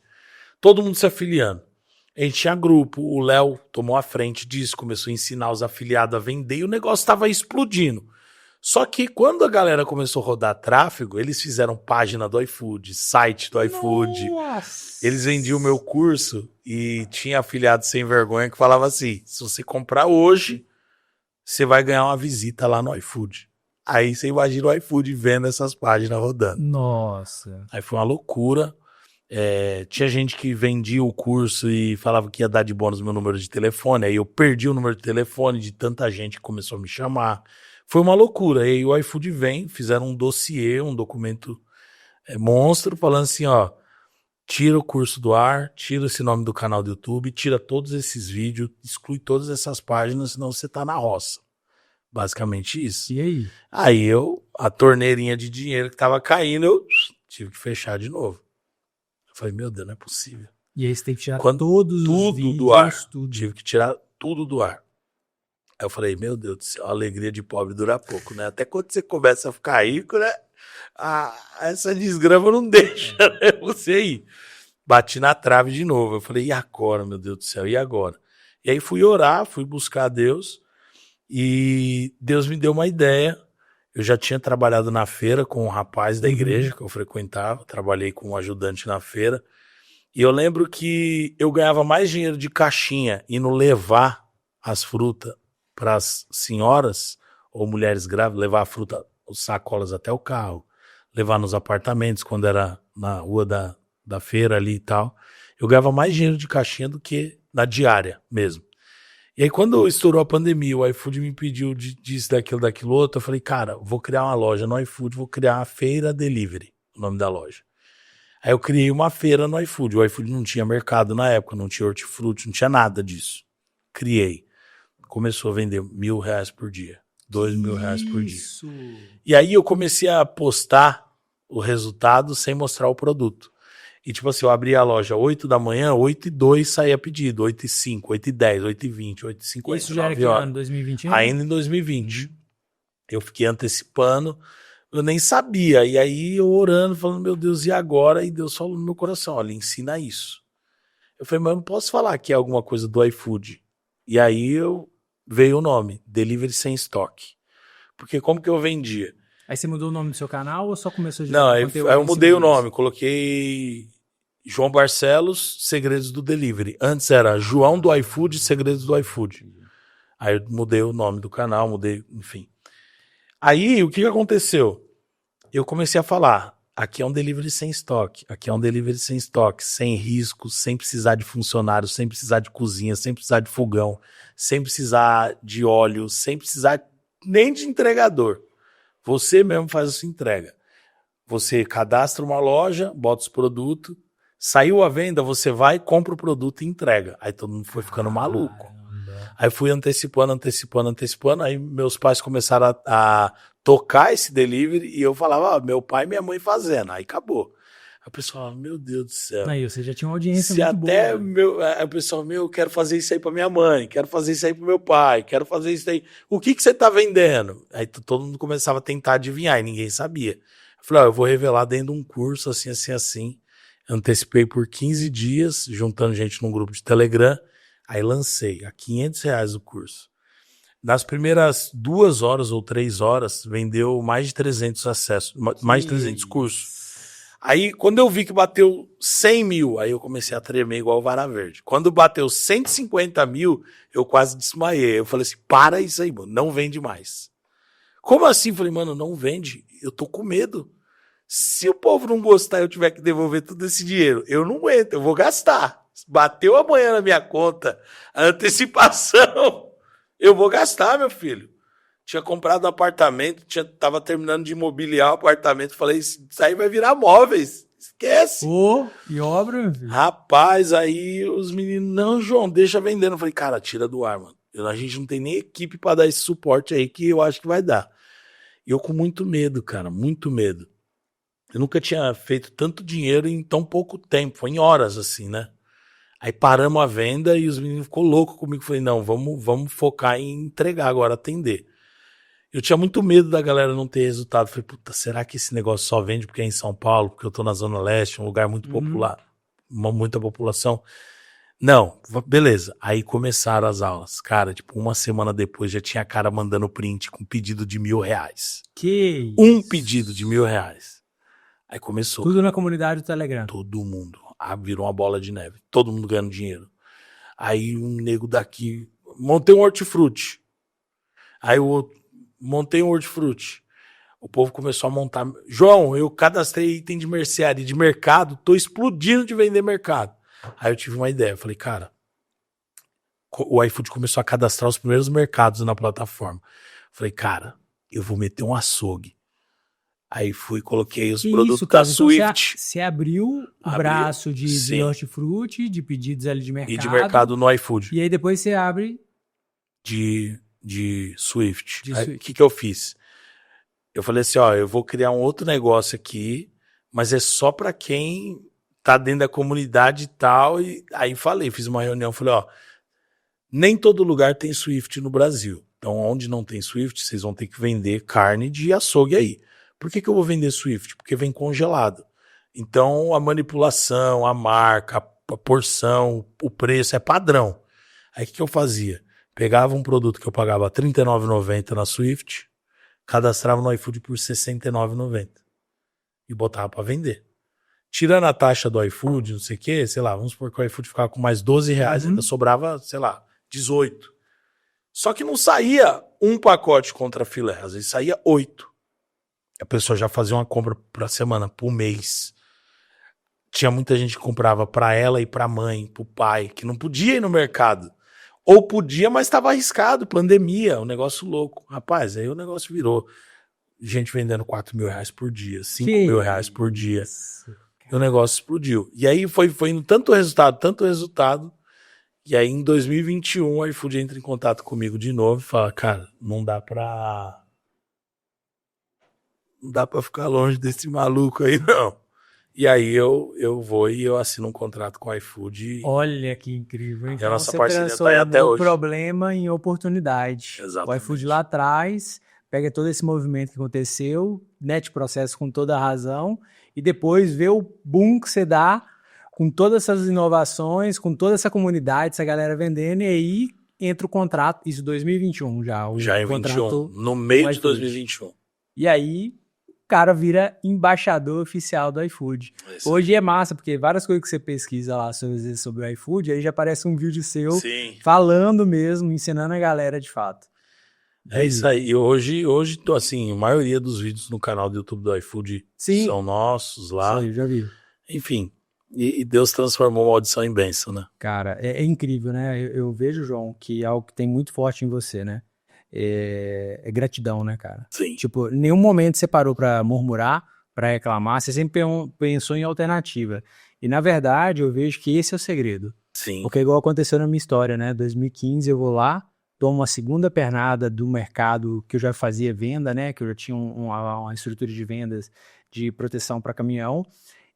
Todo mundo se afiliando. A gente tinha grupo, o Léo tomou a frente disso, começou a ensinar os afiliados a vender e o negócio tava explodindo. Só que quando a galera começou a rodar tráfego, eles fizeram página do iFood, site do iFood. Nossa. Eles vendiam o meu curso e tinha afiliado sem vergonha que falava assim, se você comprar hoje... você vai ganhar uma visita lá no iFood. Aí você imagina o iFood vendo essas páginas rodando. Nossa. Aí foi uma loucura. Tinha gente que vendia o curso e falava que ia dar de bônus meu número de telefone. Aí eu perdi o número de telefone de tanta gente que começou a me chamar. Foi uma loucura. Aí o iFood vem, fizeram um dossiê, um documento monstro, falando assim, ó, tira o curso do ar, tira esse nome do canal do YouTube, tira todos esses vídeos, exclui todas essas páginas, senão você tá na roça. Basicamente isso. E aí? Aí a torneirinha de dinheiro que tava caindo, eu tive que fechar de novo. Eu falei, meu Deus, não é possível. E aí você tem que tirar tudo os vídeos, do ar. tudo. Tive que tirar tudo do ar. Aí eu falei, meu Deus do céu, a alegria de pobre dura pouco, né? Até quando você começa a ficar rico, né? Essa desgrama não deixa, né? Você ir. Bati na trave de novo. Eu falei, e agora, meu Deus do céu, e agora? E aí fui orar, fui buscar Deus, e Deus me deu uma ideia. Eu já tinha trabalhado na feira com um rapaz da igreja que eu frequentava, trabalhei como ajudante na feira, e eu lembro que eu ganhava mais dinheiro de caixinha indo levar as frutas para as senhoras ou mulheres grávidas, levar a fruta, os sacolas até o carro, levar nos apartamentos quando era na rua da feira ali e tal. Eu ganhava mais dinheiro de caixinha do que na diária mesmo. E aí quando estourou a pandemia, o iFood me pediu disso, daquilo outro, eu falei, cara, vou criar uma loja no iFood, vou criar a Feira Delivery, o nome da loja. Aí eu criei uma feira no iFood. O iFood não tinha mercado na época, não tinha hortifruti, não tinha nada disso. Criei. Começou a vender R$1.000 por dia, R$2.000 por dia. E aí eu comecei a postar o resultado sem mostrar o produto. E tipo assim, eu abria a loja 8 da manhã, 8h02 saía pedido, 8h05, 8h10, 8h20, 8h50. Isso já era que ano, 2020? Ainda em 2020. Eu fiquei antecipando, eu nem sabia. E aí eu orando, falando, meu Deus, e agora? E Deus falou no meu coração, olha, ensina isso. Eu falei, mas eu não posso falar que é alguma coisa do iFood. E aí veio o nome, Delivery Sem Estoque. Porque como que eu vendia? Aí você mudou o nome do seu canal ou só começou a Não, aí eu mudei o nome, coloquei João Barcelos, Segredos do Delivery. Antes era João do iFood, Segredos do iFood. Aí eu mudei o nome do canal, enfim. Aí o que aconteceu? eu comecei a falar, aqui é um delivery sem estoque, aqui é um delivery sem estoque, sem risco, sem precisar de funcionário, sem precisar de cozinha, sem precisar de fogão, sem precisar de óleo, sem precisar nem de entregador. Você mesmo faz a sua entrega. Você cadastra uma loja, bota os produtos, saiu a venda, você vai, compra o produto e entrega. Aí todo mundo foi ficando maluco. Aí fui antecipando, aí meus pais começaram a tocar esse delivery e eu falava, meu pai e minha mãe fazendo, aí acabou. Aí o pessoal falava, meu Deus do céu. Aí você já tinha uma audiência Se muito até boa. aí o pessoal, eu quero fazer isso aí pra minha mãe, quero fazer isso aí pro meu pai, quero fazer isso aí. O que você tá vendendo? Aí todo mundo começava a tentar adivinhar e ninguém sabia. Eu falei, eu vou revelar dentro de um curso assim, assim, assim. Antecipei por 15 dias, juntando gente num grupo de Telegram. Aí lancei a R$500 o curso. Nas primeiras 2 horas ou 3 horas, vendeu mais de 300 acessos, mais de 300 cursos. Aí, quando eu vi que bateu 100 mil, aí eu comecei a tremer igual o Vara Verde. Quando bateu 150 mil, eu quase desmaiei. Eu falei assim, para isso aí, mano, não vende mais. Como assim? Eu falei, mano, não vende. Eu tô com medo. Se o povo não gostar e eu tiver que devolver todo esse dinheiro, eu não aguento, eu vou gastar. Bateu amanhã na minha conta a antecipação, eu vou gastar, meu filho. Tinha comprado um apartamento, tava terminando de imobiliar o apartamento, falei, isso aí vai virar móveis, esquece. E obra, meu filho? Rapaz, aí os meninos, não, João, deixa vendendo. Eu falei, cara, tira do ar, mano. A gente não tem nem equipe pra dar esse suporte aí que eu acho que vai dar. E eu com muito medo, cara, muito medo. Eu nunca tinha feito tanto dinheiro em tão pouco tempo, foi em horas assim, né? Aí paramos a venda e os meninos ficou louco comigo. Falei, não, vamos focar em entregar agora, atender. Eu tinha muito medo da galera não ter resultado. Falei, puta, será que esse negócio só vende porque é em São Paulo, porque eu tô na Zona Leste, um lugar muito popular, muita população? Não, beleza. Aí começaram as aulas. Cara, tipo, 1 semana depois já tinha cara mandando print com pedido de R$1.000. Que Um pedido de R$1.000. Aí começou. Tudo na comunidade do Telegram. Todo mundo. Virou uma bola de neve. Todo mundo ganhando dinheiro. Aí um nego daqui, montei um hortifruti. Aí o outro, montei um hortifruti. O povo começou a montar. João, eu cadastrei item de mercearia, de mercado, tô explodindo de vender mercado. Aí eu tive uma ideia, eu falei, cara, o iFood começou a cadastrar os primeiros mercados na plataforma. Eu falei, cara, eu vou meter um açougue. Aí fui, coloquei os produtos da Swift. Você abriu o braço de hortifruti, de pedidos ali de mercado. E de mercado no iFood. E aí depois você abre... De Swift. Aí o que eu fiz? Eu falei assim, eu vou criar um outro negócio aqui, mas é só para quem tá dentro da comunidade e tal. E aí fiz uma reunião, falei, nem todo lugar tem Swift no Brasil. Então, onde não tem Swift, vocês vão ter que vender carne de açougue aí. Por que eu vou vender Swift? Porque vem congelado. Então, a manipulação, a marca, a porção, o preço é padrão. Aí o que eu fazia? Pegava um produto que eu pagava R$39,90 na Swift, cadastrava no iFood por R$69,90 e botava para vender. Tirando a taxa do iFood, não sei o quê, sei lá, vamos supor que o iFood ficava com mais R$12, ainda sobrava, sei lá, 18. Só que não saía um pacote contra filé, às vezes saía 8. A pessoa já fazia uma compra pra semana, por mês. Tinha muita gente que comprava pra ela e pra mãe, pro pai, que não podia ir no mercado. Ou podia, mas estava arriscado, pandemia, um negócio louco. Rapaz, aí o negócio virou. Gente vendendo R$4.000 por dia, R$5.000 por dia. E o negócio explodiu. E aí foi indo tanto resultado. E aí em 2021 o iFood entra em contato comigo de novo e fala, cara, não dá pra ficar longe desse maluco aí, não. E aí eu vou e eu assino um contrato com o iFood. Olha que incrível. Então, a nossa parceria tá aí até hoje. Problema em oportunidade. Exatamente. O iFood lá atrás pega todo esse movimento que aconteceu, net processo com toda a razão, e depois vê o boom que você dá com todas essas inovações, com toda essa comunidade, essa galera vendendo, e aí entra o contrato, isso em 2021 já. Já em 2021, no meio de 2021. E aí o cara vira embaixador oficial do iFood. Hoje é massa, porque várias coisas que você pesquisa lá sobre o iFood, aí já aparece um vídeo seu falando mesmo, ensinando a galera de fato. É isso aí. E hoje, assim, a maioria dos vídeos no canal do YouTube do iFood Sim. são nossos Isso lá. aí, já vi. Enfim, e Deus transformou maldição em bênção, né? Cara, é incrível, né? Eu vejo, João, que é algo que tem muito forte em você, né? É gratidão, né, cara? Sim. Tipo, em nenhum momento você parou pra murmurar, pra reclamar, você sempre pensou em alternativa. E, na verdade, eu vejo que esse é o segredo. Sim. Porque igual aconteceu na minha história, né? 2015 eu vou lá, tomo uma segunda pernada do mercado que eu já fazia venda, né? Que eu já tinha uma estrutura de vendas de proteção para caminhão.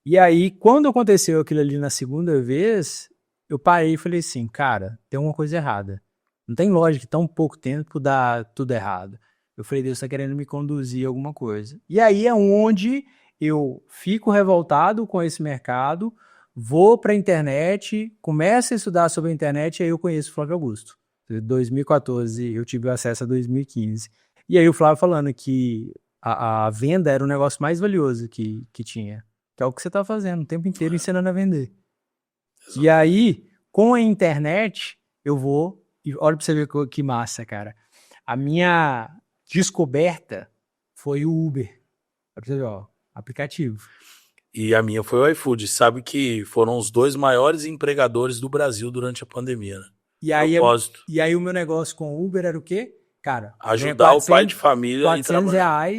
E aí, quando aconteceu aquilo ali na segunda vez, eu parei e falei assim, cara, tem uma coisa errada. Não tem lógica que tão pouco tempo dá tudo errado. Eu falei, Deus está querendo me conduzir a alguma coisa. E aí é onde eu fico revoltado com esse mercado, vou para a internet, começo a estudar sobre a internet e aí eu conheço o Flávio Augusto. Em 2014 eu tive acesso a 2015. E aí o Flávio falando que a venda era o negócio mais valioso que tinha. Que é o que você tá fazendo o tempo inteiro ensinando a vender. Exato. E aí, com a internet, eu vou... E olha pra você ver que massa, cara. A minha descoberta foi o Uber. Olha pra você ver, ó. Aplicativo. E a minha foi o iFood. Sabe que foram os 2 maiores empregadores do Brasil durante a pandemia, né? E aí, Propósito. e aí o meu negócio com o Uber era o quê? Cara, Ajudar o pai de família a ir R$400 trabalhar.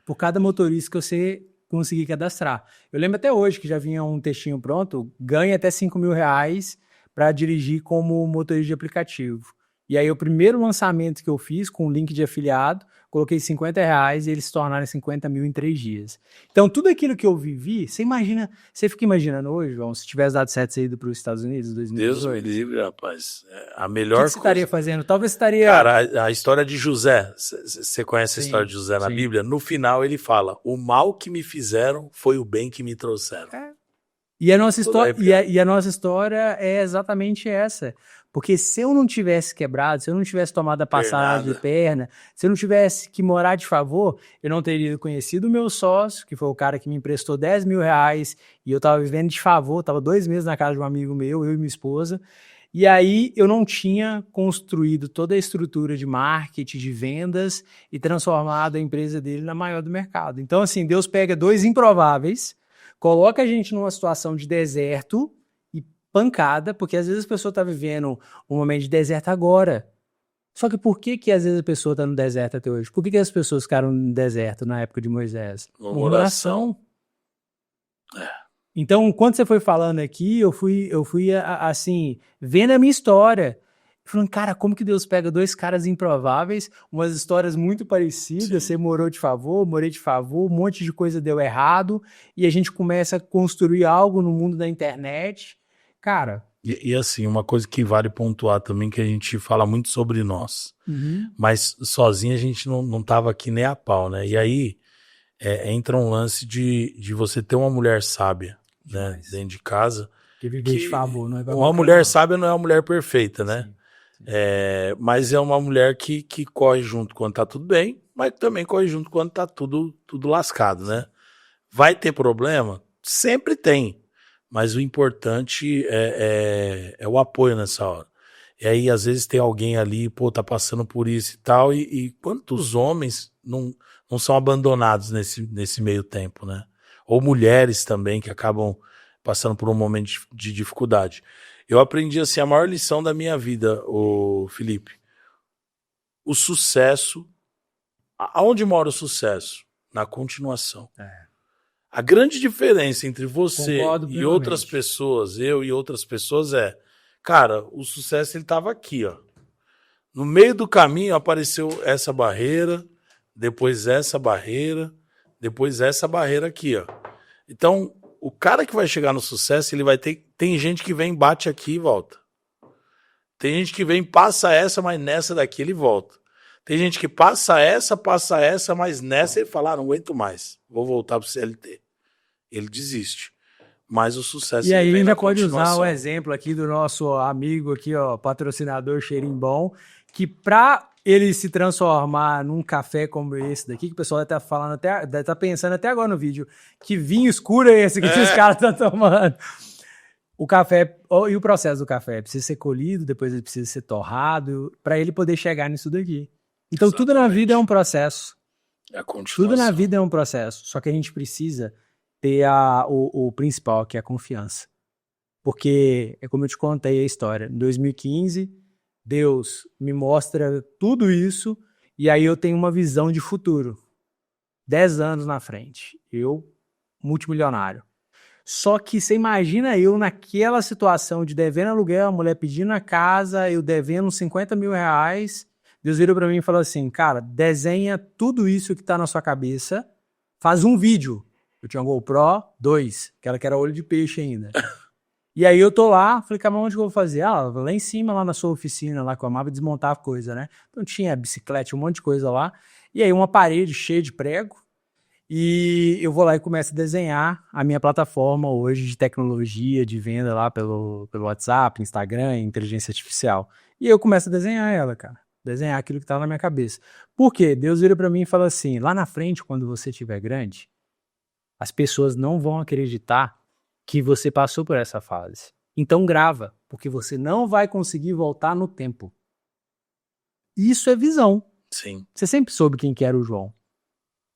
por cada motorista que você conseguir cadastrar. Eu lembro até hoje que já vinha um textinho pronto, ganha até R$5.000 para dirigir como motorista de aplicativo. E aí o primeiro lançamento que eu fiz com o link de afiliado, coloquei R$50 e eles se tornaram 50 mil em 3 dias. Então tudo aquilo que eu vivi, você imagina, você fica imaginando hoje, João, se tivesse dado certo você ido para os Estados Unidos em 2018? Deus me livre, rapaz. A O melhor que coisa. você estaria fazendo? Talvez estaria... Cara, a história de José, você conhece a Sim, história de José na sim. Bíblia? No final ele fala, o mal que me fizeram foi o bem que me trouxeram. E a nossa Tudo história, e a nossa história é exatamente essa. Porque se eu não tivesse quebrado, se eu não tivesse tomado a passagem de Pernada. perna, se eu não tivesse que morar de favor, eu não teria conhecido o meu sócio, que foi o cara que me emprestou R$10.000, e eu tava vivendo de favor, tava 2 meses na casa de um amigo meu, eu e minha esposa. E aí eu não tinha construído toda a estrutura de marketing, de vendas e transformado a empresa dele na maior do mercado. Então, assim, Deus pega 2 improváveis, coloca a gente numa situação de deserto e pancada, porque às vezes a pessoa está vivendo um momento de deserto agora. Só que por que às vezes a pessoa está no deserto até hoje? Por que as pessoas ficaram no deserto na época de Moisés? Murmuração. Então, quando você foi falando aqui, eu fui assim, vendo a minha história. Falando, cara, como que Deus pega 2 caras improváveis, umas histórias muito parecidas, Sim. você morou de favor, morei de favor, um monte de coisa deu errado, e a gente começa a construir algo no mundo da internet. Cara... E assim, uma coisa que vale pontuar também, que a gente fala muito sobre nós, mas sozinho a gente não tava aqui nem a pau, né? E aí entra um lance de você ter uma mulher sábia, né, dentro de casa. Que viver de favor, não é pra uma mulher sábia não é uma mulher perfeita, né? Sim. Mas é uma mulher que corre junto quando tá tudo bem, mas também corre junto quando tá tudo lascado, né? Vai ter problema? Sempre tem. Mas o importante é o apoio nessa hora. E aí, às vezes, tem alguém ali, pô, tá passando por isso e tal, e quantos homens não são abandonados nesse meio tempo, né? Ou mulheres também que acabam passando por um momento de dificuldade. Eu aprendi, assim, a maior lição da minha vida, o Felipe. O sucesso, aonde mora o sucesso? Na continuação. A grande diferença entre você e outras pessoas, eu e outras pessoas cara, o sucesso ele tava aqui, ó. No meio do caminho apareceu essa barreira, depois essa barreira, depois essa barreira aqui, ó. Então, o cara que vai chegar no sucesso, ele vai ter... Tem gente que vem, bate aqui e volta. Tem gente que vem, passa essa, mas nessa daqui ele volta. Tem gente que passa essa, mas nessa ele fala, não aguento mais, vou voltar pro CLT. Ele desiste. Mas o sucesso... E aí ainda pode usar o exemplo aqui do nosso amigo aqui, ó, patrocinador Cheirinho Bom, que para ele se transformar num café como esse daqui, que o pessoal deve tá pensando até agora no vídeo, que vinho escuro é esse que os caras estão tomando. O café, e o processo do café? Precisa ser colhido, depois ele precisa ser torrado, para ele poder chegar nisso daqui. Então tudo na vida é um processo. É a continuação. Tudo na vida é um processo. Só que a gente precisa ter o principal, que é a confiança. Porque, é como eu te contei a história, em 2015, Deus me mostra tudo isso e aí eu tenho uma visão de futuro. 10 anos na frente. Eu, multimilionário. Só que você imagina eu naquela situação de devendo aluguel, a mulher pedindo a casa, eu devendo uns 50 mil reais. Deus virou pra mim e falou assim, cara, desenha tudo isso que tá na sua cabeça, faz um vídeo. Eu tinha um GoPro 2, aquela que era olho de peixe ainda. E aí eu tô lá, falei, cara, onde que eu vou fazer? Ah, lá em cima, lá na sua oficina, lá que eu amava desmontar coisa, né? Então tinha bicicleta, um monte de coisa lá. E aí uma parede cheia de prego. E eu vou lá e começo a desenhar a minha plataforma hoje de tecnologia, de venda lá pelo WhatsApp, Instagram, inteligência artificial. E eu começo a desenhar ela, cara. Desenhar aquilo que tá na minha cabeça. Por quê? Deus vira pra mim e fala assim, lá na frente, quando você estiver grande, as pessoas não vão acreditar que você passou por essa fase. Então grava, porque você não vai conseguir voltar no tempo. Isso é visão. Sim. Você sempre soube quem que era o João.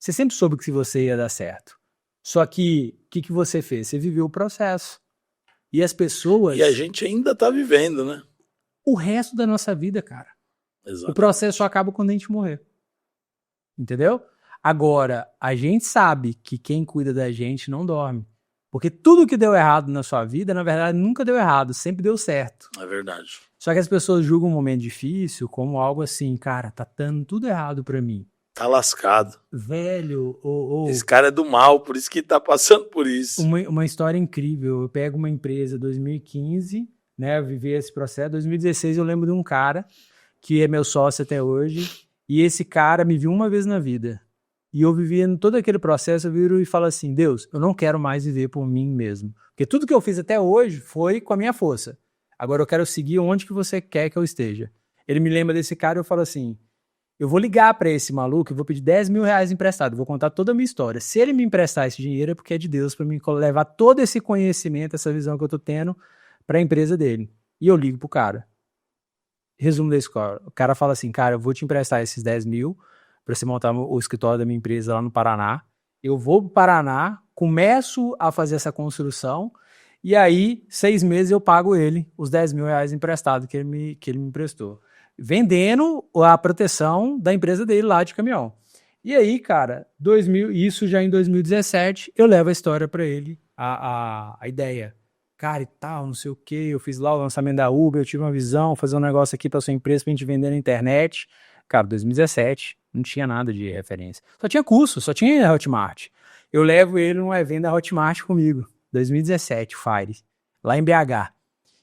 Você sempre soube que se você ia dar certo. Só que, o que você fez? Você viveu o processo. E as pessoas... E a gente ainda tá vivendo, né? O resto da nossa vida, cara. Exato. O processo só acaba quando a gente morrer. Entendeu? Agora, a gente sabe que quem cuida da gente não dorme. Porque tudo que deu errado na sua vida, na verdade, nunca deu errado, sempre deu certo. É verdade. Só que as pessoas julgam um momento difícil como algo assim, cara, tá dando tudo errado pra mim. Tá lascado. Velho, esse cara é do mal, por isso que tá passando por isso. Uma história incrível. Eu pego uma empresa 2015, né, eu vivi esse processo. 2016 eu lembro de um cara que é meu sócio até hoje, e esse cara me viu uma vez na vida. E eu vivia todo aquele processo, eu viro e falo assim, Deus, eu não quero mais viver por mim mesmo. Porque tudo que eu fiz até hoje foi com a minha força. Agora eu quero seguir onde que você quer que eu esteja. Ele me lembra desse cara e eu falo assim, eu vou ligar pra esse maluco, eu vou pedir 10 mil reais emprestado, vou contar toda a minha história. Se ele me emprestar esse dinheiro é porque é de Deus pra mim levar todo esse conhecimento, essa visão que eu tô tendo pra empresa dele. E eu ligo pro cara. Resumo da história. O cara fala assim, cara, eu vou te emprestar esses 10 mil para você montar o escritório da minha empresa lá no Paraná. Eu vou pro Paraná, começo a fazer essa construção e aí, 6 meses eu pago ele os 10 mil reais emprestado que ele me emprestou. Vendendo a proteção da empresa dele lá de caminhão. E aí, cara, isso já em 2017, eu levo a história para ele, a ideia. Cara, e tal, não sei o que, eu fiz lá o lançamento da Uber, eu tive uma visão, fazer um negócio aqui pra sua empresa pra gente vender na internet. Cara, 2017, não tinha nada de referência. Só tinha curso, só tinha Hotmart. Eu levo ele num evento da Hotmart comigo, 2017, Fire, lá em BH.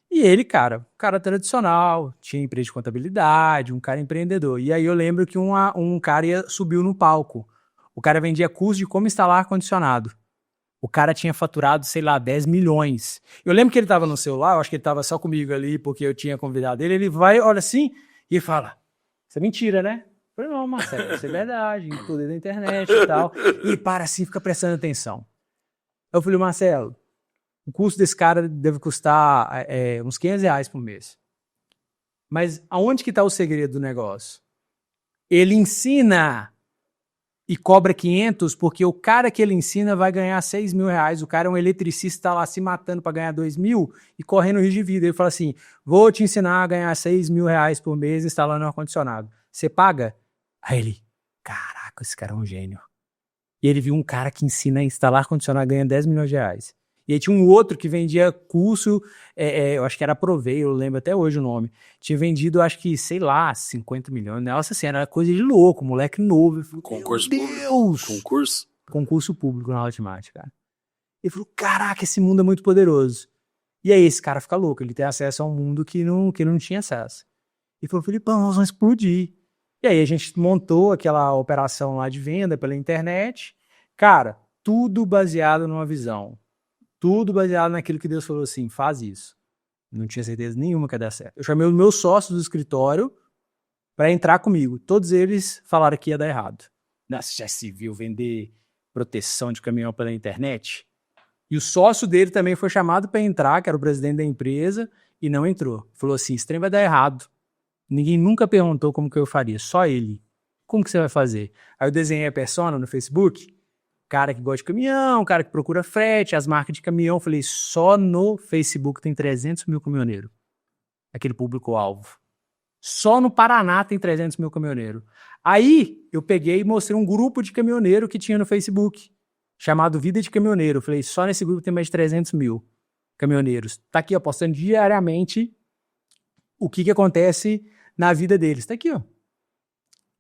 E ele, cara, um cara tradicional, tinha empresa de contabilidade, um cara empreendedor. E aí eu lembro que um cara subiu no palco. O cara vendia curso de como instalar ar-condicionado. O cara tinha faturado, sei lá, 10 milhões. Eu lembro que ele tava no celular, eu acho que ele tava só comigo ali, porque eu tinha convidado ele. Ele vai, olha assim, e fala, isso é mentira, né? Eu falei, não, Marcelo, isso é verdade, poder da internet e tal. E ele para assim, fica prestando atenção. Eu falei, Marcelo, o custo desse cara deve custar uns 500 reais por mês. Mas aonde que tá o segredo do negócio? Ele ensina e cobra 500 porque o cara que ele ensina vai ganhar 6 mil reais. O cara é um eletricista, tá lá se matando para ganhar 2 mil e correndo risco de vida. Ele fala assim, vou te ensinar a ganhar 6 mil reais por mês instalando um ar-condicionado. Você paga? Aí ele, caraca, esse cara é um gênio. E ele viu um cara que ensina a instalar ar-condicionado ganha 10 milhões de reais. E aí tinha um outro que vendia curso, eu acho que era Provei, eu lembro até hoje o nome. Tinha vendido, acho que, sei lá, 50 milhões. Nossa senhora, era coisa de louco, moleque novo. Eu falei, concurso meu Deus! Público. Concurso público na Hotmart, cara. Ele falou, caraca, esse mundo é muito poderoso. E aí esse cara fica louco, ele tem acesso a um mundo que ele não tinha acesso. Ele falou, Filipão, nós vamos explodir. E aí a gente montou aquela operação lá de venda pela internet. Cara, tudo baseado numa visão. Tudo baseado naquilo que Deus falou assim, faz isso. Não tinha certeza nenhuma que ia dar certo. Eu chamei os meus sócios do escritório para entrar comigo. Todos eles falaram que ia dar errado. Nossa, já se viu vender proteção de caminhão pela internet? E o sócio dele também foi chamado para entrar, que era o presidente da empresa, e não entrou. Falou assim, esse trem vai dar errado. Ninguém nunca perguntou como que eu faria, só ele. Como que você vai fazer? Aí eu desenhei a persona no Facebook, cara que gosta de caminhão, cara que procura frete, as marcas de caminhão. Falei, só no Facebook tem 300 mil caminhoneiros. Aquele público-alvo. Só no Paraná tem 300 mil caminhoneiros. Aí eu peguei e mostrei um grupo de caminhoneiro que tinha no Facebook, chamado Vida de Caminhoneiro. Falei, só nesse grupo tem mais de 300 mil caminhoneiros. Tá aqui, ó, postando diariamente o que acontece na vida deles. Tá aqui, ó.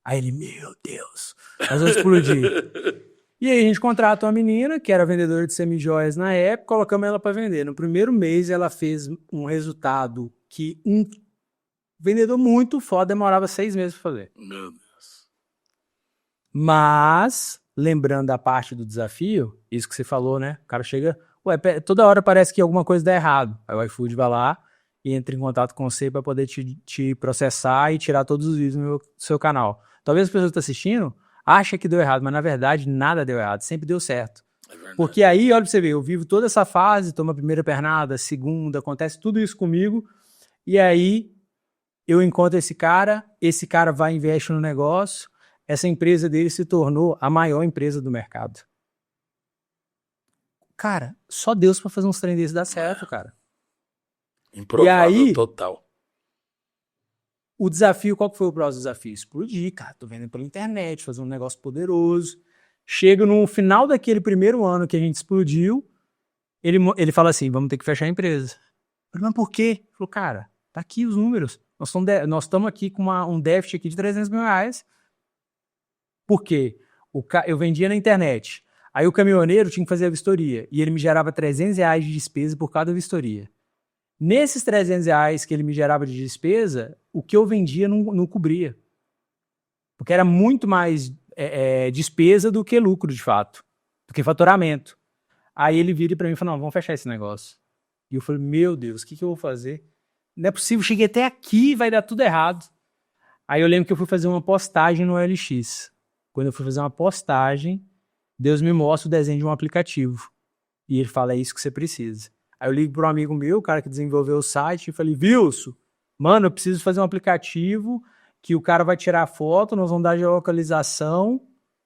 Aí ele, meu Deus, nós vamos explodir. E aí a gente contrata uma menina, que era vendedora de semijoias na época, colocamos ela para vender. No primeiro mês ela fez um resultado que um vendedor muito foda demorava 6 meses para fazer. Meu Deus. Mas, lembrando da parte do desafio, isso que você falou, né? O cara chega, toda hora parece que alguma coisa dá errado. Aí o iFood vai lá e entra em contato com você para poder te processar e tirar todos os vídeos do seu canal. Talvez as pessoas que estão assistindo achem que deu errado, mas na verdade nada deu errado, sempre deu certo. Porque aí, olha pra você ver, eu vivo toda essa fase, tomo a primeira pernada, a segunda, acontece tudo isso comigo, e aí eu encontro esse cara vai e investe no negócio, essa empresa dele se tornou a maior empresa do mercado. Cara, só Deus pra fazer uns trem desses dar certo, cara. Improvável, e aí, total. O desafio, qual que foi o próximo desafio? Explodir, cara, tô vendendo pela internet, fazer um negócio poderoso. Chega no final daquele primeiro ano que a gente explodiu, ele fala assim, vamos ter que fechar a empresa. Eu falei, mas por quê? Ele falou, cara, tá aqui os números. Nós estamos aqui com um déficit aqui de 300 mil reais. Por quê? Eu vendia na internet. Aí o caminhoneiro tinha que fazer a vistoria. E ele me gerava 300 reais de despesa por cada vistoria. Nesses 300 reais que ele me gerava de despesa, o que eu vendia não cobria. Porque era muito mais despesa do que lucro, de fato. Do que faturamento. Aí ele vira pra mim e fala, não, vamos fechar esse negócio. E eu falei, meu Deus, o que eu vou fazer? Não é possível, cheguei até aqui, vai dar tudo errado. Aí eu lembro que eu fui fazer uma postagem no OLX. Quando eu fui fazer uma postagem, Deus me mostra o desenho de um aplicativo. E ele fala, é isso que você precisa. Aí eu ligo para um amigo meu, o cara que desenvolveu o site, e falei, Wilson, mano, eu preciso fazer um aplicativo que o cara vai tirar foto, nós vamos dar geolocalização.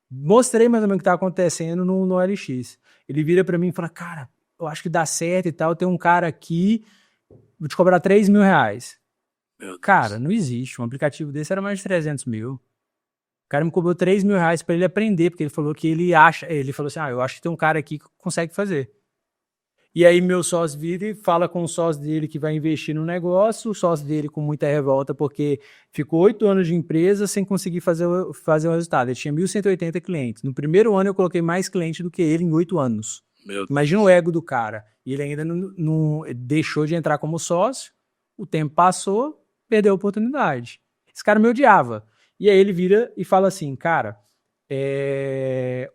Mostrei mais ou menos o que tá acontecendo no OLX. Ele vira para mim e fala, cara, eu acho que dá certo e tal, tem um cara aqui, vou te cobrar 3 mil reais. Cara, não existe, um aplicativo desse era mais de 300 mil. O cara me cobrou 3 mil reais para ele aprender, porque ele falou que ele falou assim, eu acho que tem um cara aqui que consegue fazer. E aí meu sócio vira e fala com o sócio dele que vai investir no negócio, o sócio dele com muita revolta porque ficou 8 anos de empresa sem conseguir fazer o resultado. Ele tinha 1.180 clientes. No primeiro ano eu coloquei mais cliente do que ele em 8 anos. Imagina o ego do cara. E ele ainda não deixou de entrar como sócio, o tempo passou, perdeu a oportunidade. Esse cara me odiava. E aí ele vira e fala assim, cara,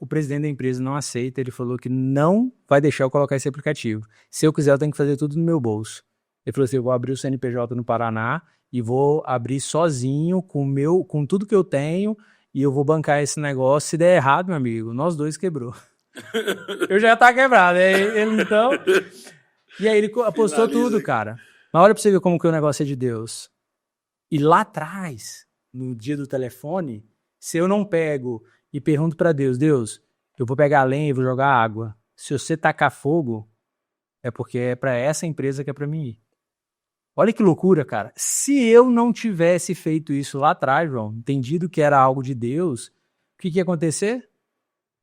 o presidente da empresa não aceita, ele falou que não vai deixar eu colocar esse aplicativo. Se eu quiser, eu tenho que fazer tudo no meu bolso. Ele falou assim, eu vou abrir o CNPJ no Paraná e vou abrir sozinho, com tudo que eu tenho, e eu vou bancar esse negócio. Se der errado, meu amigo, nós dois quebrou. Eu já tá quebrado, ele então... E aí ele apostou tudo, cara. Mas olha pra você ver como que o negócio é de Deus. E lá atrás, no dia do telefone, se eu não pego e pergunto pra Deus, eu vou pegar a lenha e vou jogar água. Se você tacar fogo, é porque é pra essa empresa que é pra mim ir. Olha que loucura, cara. Se eu não tivesse feito isso lá atrás, João, entendido que era algo de Deus, o que ia acontecer?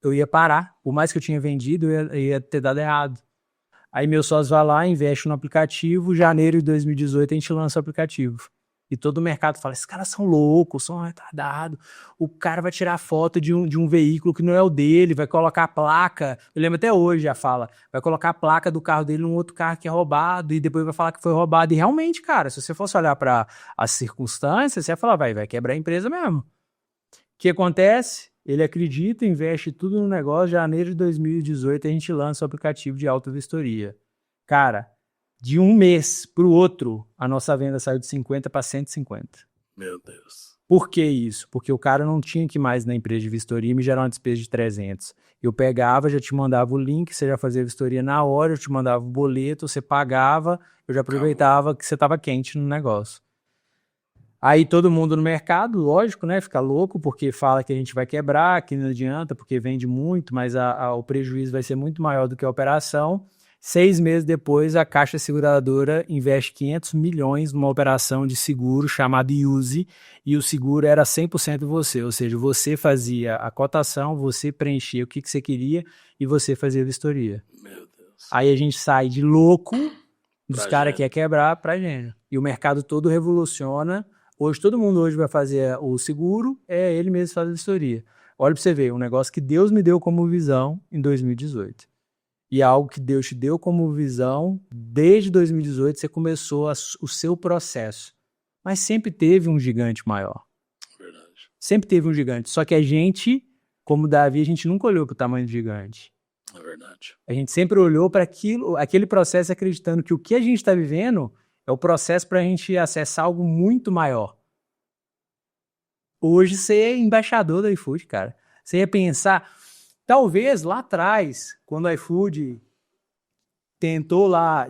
Eu ia parar. Por mais que eu tinha vendido, eu ia ter dado errado. Aí meu sócio vai lá, investe no aplicativo, janeiro de 2018 a gente lança o aplicativo. E todo o mercado fala, esses caras são loucos, são retardados. O cara vai tirar foto de um veículo que não é o dele, vai colocar a placa. Eu lembro até hoje a fala. Vai colocar a placa do carro dele num outro carro que é roubado e depois vai falar que foi roubado. E realmente, cara, se você fosse olhar para as circunstâncias, você ia falar, vai quebrar a empresa mesmo. O que acontece? Ele acredita, investe tudo no negócio. Janeiro de 2018 a gente lança o aplicativo de autovistoria. Cara, de um mês para o outro, a nossa venda saiu de 50 para 150. Meu Deus. Por que isso? Porque o cara não tinha que ir mais na empresa de vistoria me gerar uma despesa de 300. Eu pegava, já te mandava o link, você já fazia a vistoria na hora, eu te mandava o boleto, você pagava, eu já aproveitava que você estava quente no negócio. Aí todo mundo no mercado, lógico, né? Fica louco porque fala que a gente vai quebrar, que não adianta, porque vende muito, mas o prejuízo vai ser muito maior do que a operação. 6 meses depois, a Caixa Seguradora investe 500 milhões numa operação de seguro chamada Use, e o seguro era 100% você, ou seja, você fazia a cotação, você preenchia o que você queria e você fazia a vistoria. Meu Deus. Aí a gente sai de louco dos Pra caras que gênio. quer quebrar pra gênio. E o mercado todo revoluciona. Hoje todo mundo hoje vai fazer o seguro, é ele mesmo que faz a vistoria. Olha pra você ver, um negócio que Deus me deu como visão em 2018. E é algo que Deus te deu como visão, desde 2018 você começou o seu processo. Mas sempre teve um gigante maior. Verdade. Sempre teve um gigante. Só que a gente, como Davi, a gente nunca olhou para o tamanho do gigante. É verdade. A gente sempre olhou para aquele processo acreditando que o que a gente está vivendo é o processo para a gente acessar algo muito maior. Hoje você é embaixador do iFood, cara. Você ia pensar... Talvez lá atrás, quando o iFood tentou lá,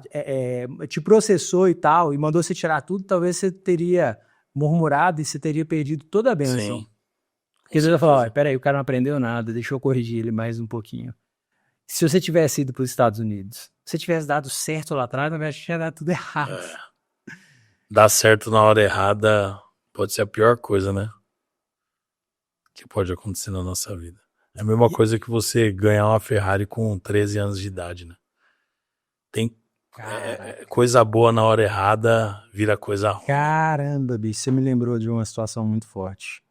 te processou e tal, e mandou você tirar tudo, talvez você teria murmurado e você teria perdido toda a bênção. Sim. Porque você vai falar, peraí, o cara não aprendeu nada, deixa eu corrigir ele mais um pouquinho. Se você tivesse ido para os Estados Unidos, se você tivesse dado certo lá atrás, na verdade tinha dado tudo errado. Dar certo na hora errada pode ser a pior coisa, né? Que pode acontecer na nossa vida. É a mesma coisa que você ganhar uma Ferrari com 13 anos de idade, né? Tem coisa boa na hora errada, vira coisa ruim. Caramba, bicho, você me lembrou de uma situação muito forte.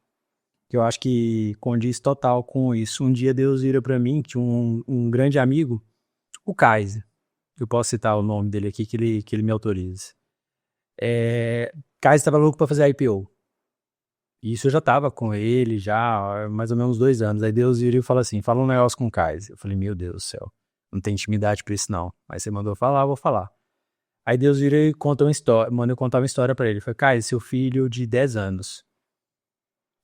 Que eu acho que condiz total com isso. Um dia Deus vira pra mim, que tinha um grande amigo, o Kaiser. Eu posso citar o nome dele aqui, que ele me autoriza. Kaiser estava louco pra fazer a IPO. Isso eu já tava com ele, já há mais ou menos 2 anos. Aí Deus virou e falou assim, fala um negócio com o Kaiser. Eu falei, meu Deus do céu, não tem intimidade pra isso não. Aí você mandou falar, eu vou falar. Aí Deus virou e contou uma história, mandou eu contar uma história pra ele. Eu falei, Kaiser, seu filho de 10 anos,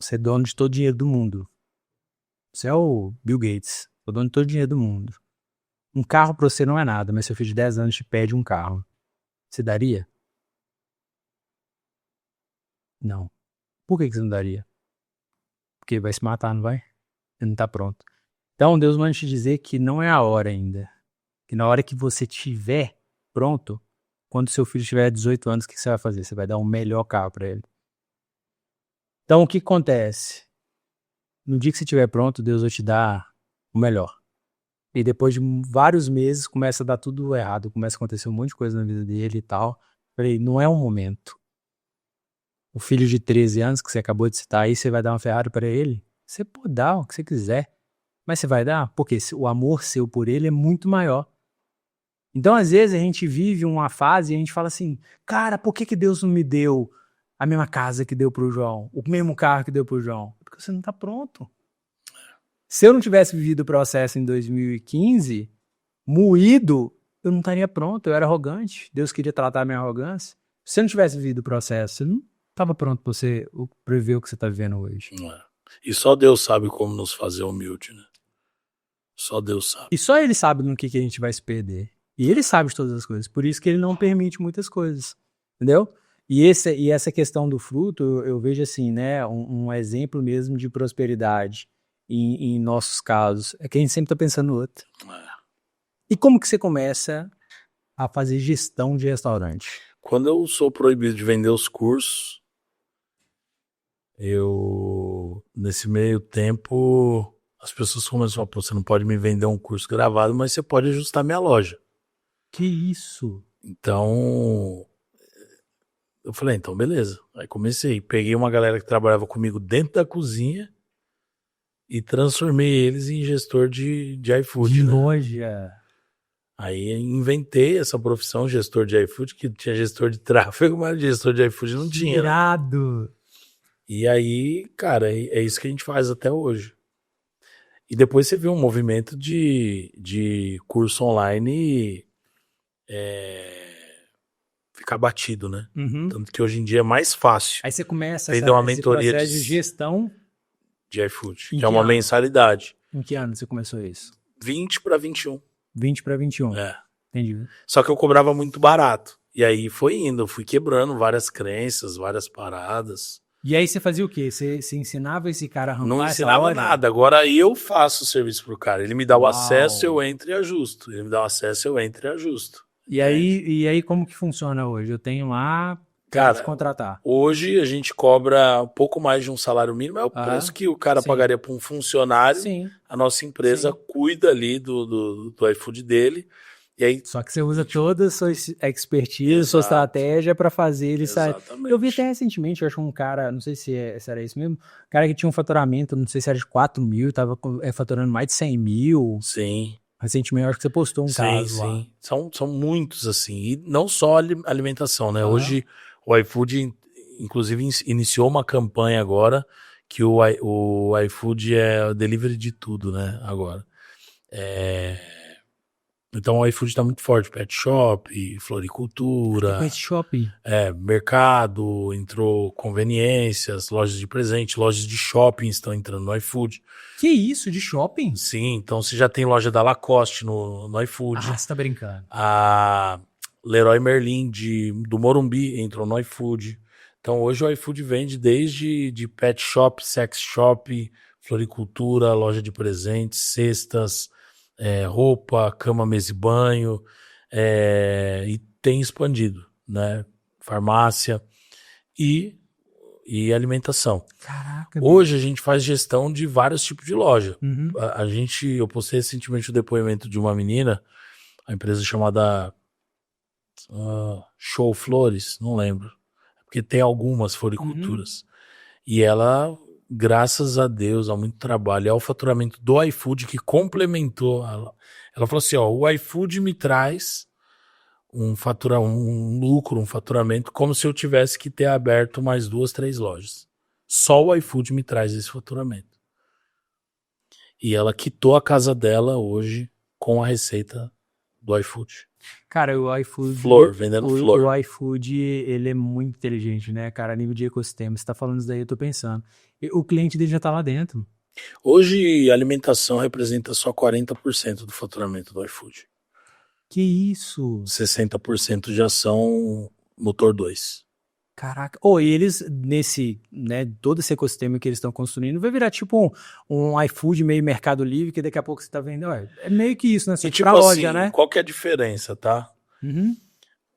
você é dono de todo o dinheiro do mundo. Você é o Bill Gates, o dono de todo o dinheiro do mundo. Um carro pra você não é nada, mas seu filho de 10 anos te pede um carro. Você daria? Não. Por que você não daria? Porque vai se matar, não vai? Ele não tá pronto. Então, Deus manda te dizer que não é a hora ainda. Que na hora que você tiver pronto, quando seu filho tiver 18 anos, o que você vai fazer? Você vai dar um melhor carro pra ele. Então, o que acontece? No dia que você estiver pronto, Deus vai te dar o melhor. E depois de vários meses, começa a dar tudo errado. Começa a acontecer um monte de coisa na vida dele e tal. Falei, não é um momento. O filho de 13 anos que você acabou de citar aí, você vai dar uma Ferrari para ele? Você pode dar o que você quiser. Mas você vai dar? Porque o amor seu por ele é muito maior. Então, às vezes, a gente vive uma fase e a gente fala assim, cara, por que Deus não me deu a mesma casa que deu pro João? O mesmo carro que deu pro João? Porque você não tá pronto. Se eu não tivesse vivido o processo em 2015, moído, eu não estaria pronto, eu era arrogante. Deus queria tratar a minha arrogância. Se eu não tivesse vivido o processo, você não estava pronto para você prever o que você está vivendo hoje. E só Deus sabe como nos fazer humilde, né? Só Deus sabe. E só Ele sabe no que a gente vai se perder. E Ele sabe de todas as coisas. Por isso que Ele não permite muitas coisas. Entendeu? E essa questão do fruto, eu vejo assim, né? Um exemplo mesmo de prosperidade em nossos casos. É que a gente sempre está pensando no outro. E como que você começa a fazer gestão de restaurante? Quando eu sou proibido de vender os cursos, nesse meio tempo, as pessoas começam a falar, pô, você não pode me vender um curso gravado, mas você pode ajustar minha loja. Que isso? Então, eu falei, então beleza. Aí comecei, peguei uma galera que trabalhava comigo dentro da cozinha e transformei eles em gestor de iFood. De né? loja. Aí inventei essa profissão, gestor de iFood, que tinha gestor de tráfego, mas gestor de iFood não tinha. Irado. Né? E aí, cara, é isso que a gente faz até hoje. E depois você vê um movimento de curso online ficar batido, né? Uhum. Tanto que hoje em dia é mais fácil. Aí você começa esse mentoria processo de gestão. De iFood, que é uma mensalidade. Em que ano você começou isso? 20 para 21. 20 para 21. É. Entendi. Só que eu cobrava muito barato. E aí foi indo, fui quebrando várias crenças, várias paradas. E aí você fazia o quê? Você ensinava esse cara a Não rampar essa ensinava loja? nada, agora eu faço o serviço pro cara. Ele me dá o Uau. acesso, eu entro e ajusto. Ele me dá o acesso, eu entro e ajusto. E aí como que funciona hoje? Eu tenho lá, quero Cara, te contratar. hoje a gente cobra um pouco mais de um salário mínimo, é o preço que o cara Sim. pagaria para um funcionário. Sim. A nossa empresa Sim. cuida ali do iFood dele. E aí, Só que você usa toda a sua expertise, sua Exato. estratégia para fazer ele sair. Exatamente. Eu vi até recentemente, eu acho um cara, não sei se era isso mesmo, um cara que tinha um faturamento, não sei se era de 4 mil, tava faturando mais de 100 mil. Sim, Recentemente, eu acho que você postou um caso lá. sim. São muitos, assim. E não só alimentação, né? Hoje o iFood, inclusive, iniciou uma campanha agora que o iFood é o delivery de tudo, né? Agora. Então o iFood tá muito forte. Pet shop, floricultura, Com esse shopping. mercado, entrou conveniências, lojas de presente, lojas de shopping estão entrando no iFood. Que isso, de shopping? Sim, então você já tem loja da Lacoste no iFood. Ah, você tá brincando. A Leroy Merlin do Morumbi entrou no iFood. Então hoje o iFood vende desde de pet shop, sex shop, floricultura, loja de presentes, cestas, roupa, cama, mesa e banho, e tem expandido, né? Farmácia e alimentação. Caraca. Hoje a gente faz gestão de vários tipos de loja. Uhum. Eu postei recentemente o depoimento de uma menina, a empresa chamada Show Flores, não lembro, porque tem algumas floriculturas. E ela, graças a Deus, há muito trabalho, é o faturamento do iFood que complementou. Ela falou assim, o iFood me traz um lucro, um faturamento, como se eu tivesse que ter aberto mais 2, 3 lojas. Só o iFood me traz esse faturamento. E ela quitou a casa dela hoje com a receita do iFood. Cara, o iFood... vendendo flor. O iFood, ele é muito inteligente, né, cara? A nível de ecossistema. Você tá falando isso daí, eu tô pensando. O cliente dele já tá lá dentro. Hoje, a alimentação representa só 40% do faturamento do iFood. Que isso? 60% já são motor 2. Caraca. E eles, nesse, né, todo esse ecossistema que eles estão construindo, vai virar tipo um iFood meio Mercado Livre, que daqui a pouco você tá vendo. É meio que isso, né? Só E que tipo pra assim, loja, né? qual que é a diferença, tá? Uhum.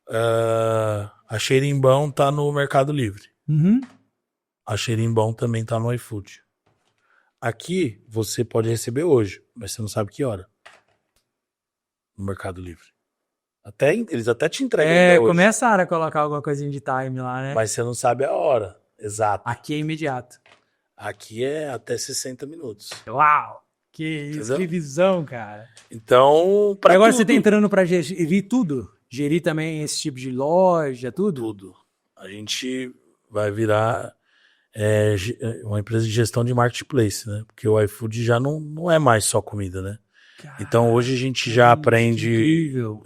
A Xerimbão tá no Mercado Livre. Uhum. A Xerimbão também tá no iFood. Aqui, você pode receber hoje, mas você não sabe que hora. No Mercado Livre. Eles até te entregam hoje. Começaram a colocar alguma coisinha de time lá, né? Mas você não sabe a hora exata. Aqui é imediato. Aqui é até 60 minutos. Uau! Que isso, Entendeu? que visão, cara. Então, pra Agora tudo, você tá entrando pra gerir tudo? Gerir também esse tipo de loja, tudo? tudo. A gente vai virar uma empresa de gestão de marketplace, né? Porque o iFood já não é mais só comida, né? Cara, Então hoje a gente já aprende incrível.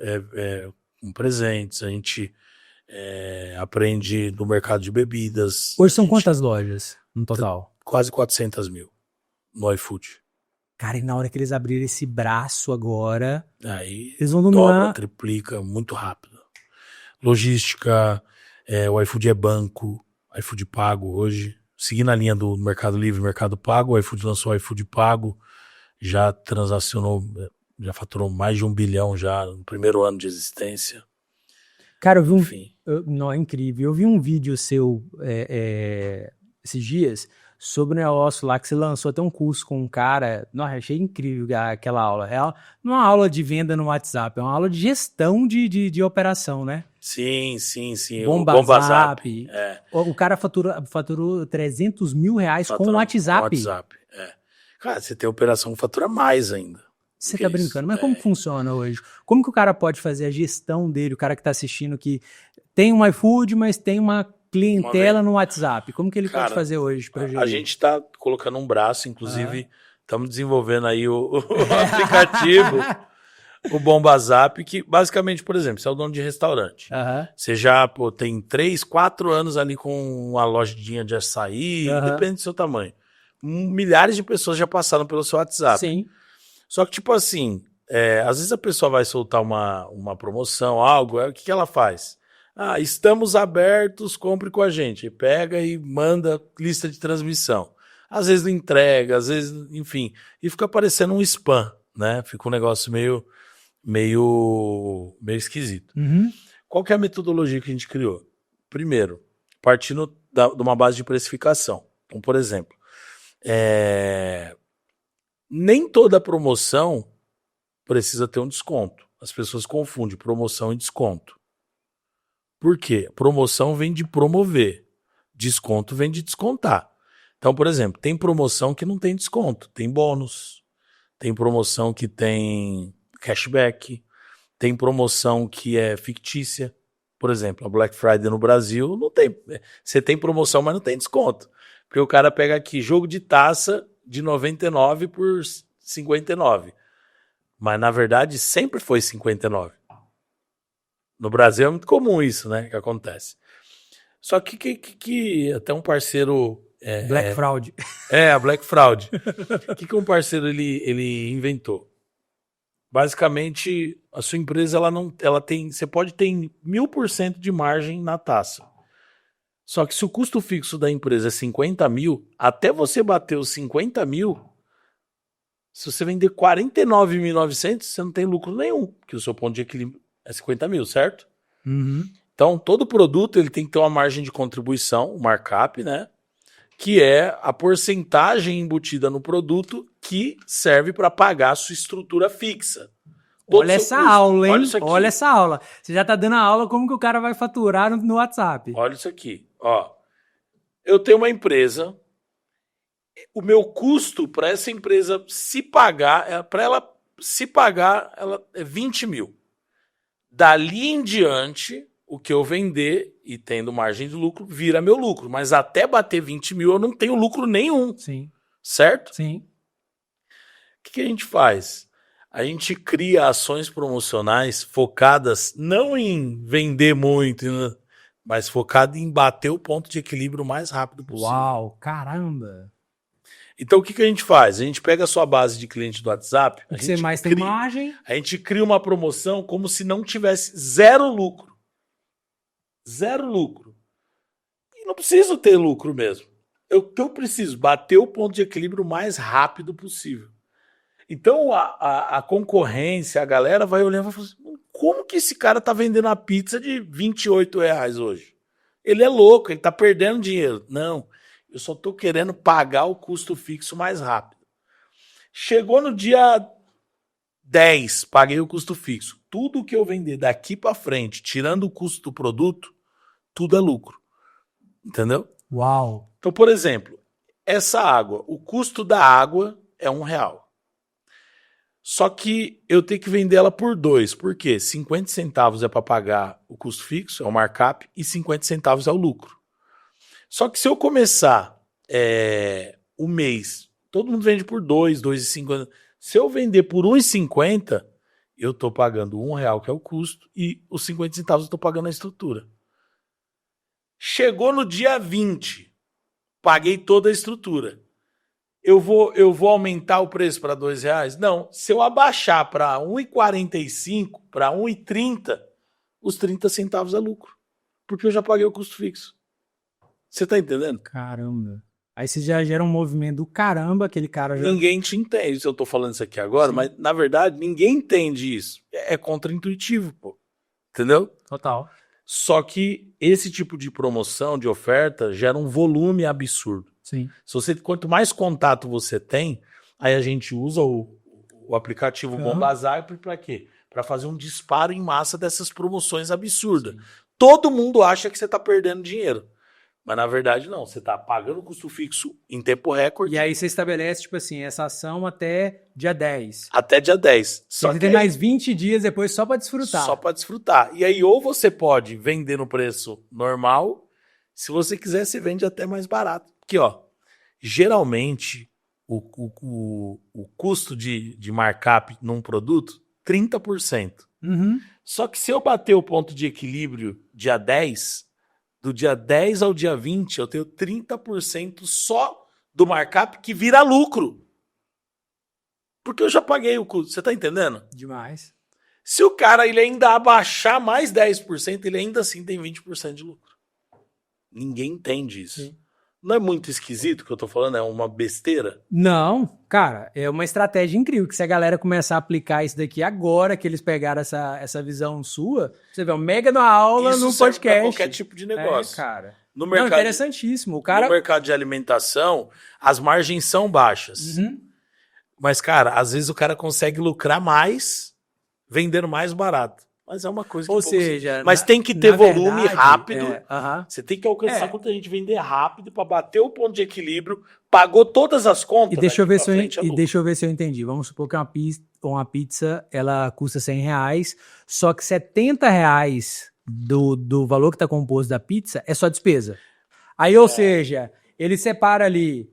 com presentes, a gente aprende no mercado de bebidas. Hoje são quantas lojas no total? Quase 400 mil no iFood. Cara, e na hora que eles abrirem esse braço agora, Aí eles vão dobra, dominar. triplica muito rápido. Logística, o iFood é banco, iFood Pago hoje. Seguindo a linha do Mercado Livre, Mercado Pago, o iFood lançou o iFood Pago, já transacionou, já faturou mais de 1 bilhão já no primeiro ano de existência. Cara, eu vi Enfim. Não, é incrível. Eu vi um vídeo seu esses dias sobre o negócio lá que você lançou até um curso com um cara. Nossa, achei incrível aquela aula. Não é uma aula de venda no WhatsApp, é uma aula de gestão de operação, né? Sim. Bomba Zap. É. O cara faturou 300 mil reais com o WhatsApp. Com o WhatsApp, Cara, você tem operação que fatura mais ainda. Você tá brincando? Mas como funciona hoje? Como que o cara pode fazer a gestão dele, o cara que tá assistindo, que tem um iFood, mas tem uma clientela no WhatsApp? Como que ele pode fazer hoje para gerir? A gente tá colocando um braço, inclusive, estamos desenvolvendo aí o aplicativo, o Bomba Zap, que basicamente, por exemplo, você é o dono de restaurante. Você já tem 3, 4 anos ali com uma lojinha de açaí, depende do seu tamanho. Milhares de pessoas já passaram pelo seu WhatsApp. Sim. Só que, tipo assim, às vezes a pessoa vai soltar uma promoção, algo, o que ela faz? Estamos abertos, compre com a gente. Pega e manda lista de transmissão. Às vezes não entrega, às vezes, enfim. E fica parecendo um spam, né? Fica um negócio meio esquisito. Qual que é a metodologia que a gente criou? Primeiro, partindo de uma base de precificação. Então, por exemplo, nem toda promoção precisa ter um desconto. As pessoas confundem promoção e desconto. Por quê? Promoção vem de promover. Desconto vem de descontar. Então, por exemplo, tem promoção que não tem desconto. Tem bônus. Tem promoção que tem cashback. Tem promoção que é fictícia. Por exemplo, a Black Friday no Brasil não tem. Você tem promoção, mas não tem desconto. Porque o cara pega aqui jogo de taça de 99 por 59. Mas, na verdade, sempre foi 59. No Brasil é muito comum isso, né? Que acontece. Só que até um parceiro... Black Fraud. A Black Fraud. O que um parceiro ele inventou? Basicamente, a sua empresa você pode ter 1000% de margem na taça. Só que se o custo fixo da empresa é 50 mil, até você bater os 50 mil, se você vender 49.900, você não tem lucro nenhum, porque o seu ponto de equilíbrio é 50 mil, certo? Então, todo produto ele tem que ter uma margem de contribuição, um markup, né? Que é a porcentagem embutida no produto que serve para pagar a sua estrutura fixa. Olha essa aula, hein? Olha essa aula. Você já tá dando a aula como que o cara vai faturar no WhatsApp. Olha isso aqui. Ó, eu tenho uma empresa, o meu custo para essa empresa se pagar, ela é 20 mil. Dali em diante, o que eu vender e tendo margem de lucro, vira meu lucro. Mas até bater 20 mil, eu não tenho lucro nenhum. Sim. Certo? Sim. O que a gente faz? A gente cria ações promocionais focadas não em vender muito, mas focado em bater o ponto de equilíbrio o mais rápido possível. Uau, caramba! Então o que a gente faz? A gente pega a sua base de cliente do WhatsApp, você mais tem margem. A gente cria uma promoção como se não tivesse zero lucro. Zero lucro. E não preciso ter lucro mesmo. Eu preciso bater o ponto de equilíbrio o mais rápido possível. Então a concorrência, a galera vai olhando e vai falando assim, como que esse cara tá vendendo a pizza de R$28 hoje? Ele é louco, ele tá perdendo dinheiro. Não, eu só tô querendo pagar o custo fixo mais rápido. Chegou no dia 10, paguei o custo fixo. Tudo que eu vender daqui para frente, tirando o custo do produto, tudo é lucro. Entendeu? Uau! Então, por exemplo, essa água, o custo da água é R$1. Só que eu tenho que vender ela por 2. Por quê? 50 centavos é para pagar o custo fixo, é o markup, e 50 centavos é o lucro. Só que se eu começar o mês, todo mundo vende por 2, 2,50. Se eu vender por 1,50, eu estou pagando R$1, que é o custo, e os 50 centavos eu estou pagando a estrutura. Chegou no dia 20, paguei toda a estrutura. Eu vou aumentar o preço para R$2? Não. Se eu abaixar para 1,45, para 1,30, os 30 centavos é lucro. Porque eu já paguei o custo fixo. Você tá entendendo? Caramba. Aí você já gera um movimento do caramba, aquele cara já... Ninguém te entende se eu tô falando isso aqui agora, sim, mas na verdade ninguém entende isso. É contraintuitivo, pô. Entendeu? Total. Só que esse tipo de promoção, de oferta, gera um volume absurdo. Sim. Quanto mais contato você tem, aí a gente usa o aplicativo Bombazar para quê? Para fazer um disparo em massa dessas promoções absurdas. Sim. Todo mundo acha que você está perdendo dinheiro. Mas na verdade não, você está pagando o custo fixo em tempo recorde. E aí você estabelece, tipo assim, essa ação até dia 10. Até dia 10. Só que tem mais 20 dias depois só para desfrutar. Só para desfrutar. E aí ou você pode vender no preço normal, se você quiser você vende até mais barato. Aqui, ó, geralmente o custo de markup num produto, 30%. Uhum. Só que se eu bater o ponto de equilíbrio dia 10, do dia 10 ao dia 20, eu tenho 30% só do markup que vira lucro. Porque eu já paguei o custo. Você tá entendendo? Demais. Se o cara ele ainda abaixar mais 10%, ele ainda assim tem 20% de lucro. Ninguém entende isso. Sim. Não é muito esquisito o que eu tô falando? É uma besteira? Não, cara, é uma estratégia incrível, que se a galera começar a aplicar isso daqui agora, que eles pegaram essa visão sua, você vê, uma mega na aula Isso no serve pra podcast. qualquer tipo de negócio. Cara. No Não, mercado, interessantíssimo. O cara... no mercado de alimentação, as margens são baixas. Uhum. Mas, cara, às vezes o cara consegue lucrar mais vendendo mais barato. Mas é uma coisa que Ou seja, mas tem que ter volume verdade, rápido. aham. Você tem que alcançar quanta gente vender rápido para bater o ponto de equilíbrio, pagou todas as contas. E deixa eu ver daqui pra se eu entendi. Vamos supor que uma pizza ela custa R$100, só que R$70 do valor que está composto da pizza é só despesa. Aí, ou seja, ele separa ali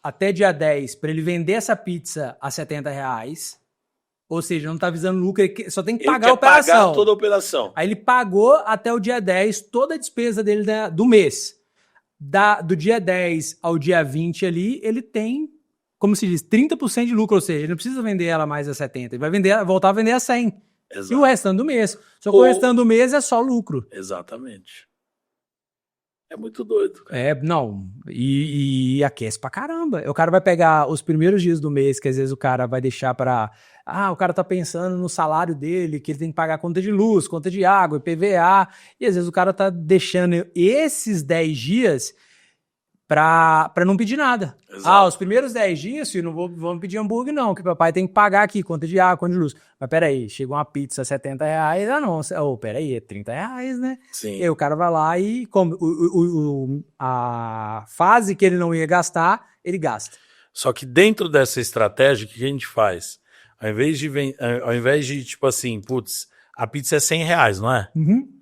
até dia 10 para ele vender essa pizza a R$70. Ou seja, não está visando lucro, ele só tem que pagar a operação. Pagar toda a operação. Aí ele pagou até o dia 10 toda a despesa dele do mês. Do dia 10 ao dia 20 ali, ele tem, como se diz, 30% de lucro. Ou seja, ele não precisa vender ela mais a 70, ele vai voltar a vender a 100. Exato. E o restante do mês. Só que o restante do mês é só lucro. Exatamente. É muito doido, cara. Não. E aquece pra caramba. O cara vai pegar os primeiros dias do mês, que às vezes o cara vai deixar pra... o cara tá pensando no salário dele, que ele tem que pagar conta de luz, conta de água, IPVA, e às vezes o cara tá deixando esses 10 dias pra não pedir nada. Exato. Os primeiros 10 dias, filho, não vou pedir hambúrguer não, que papai tem que pagar aqui, conta de água, conta de luz. Mas peraí, chegou uma pizza a R$70, não, peraí, é R$30, né? Sim. E aí o cara vai lá e come. A fase que ele não ia gastar, ele gasta. Só que dentro dessa estratégia, o que a gente faz? Ao invés de tipo assim, putz, a pizza é R$100, não é? Uhum.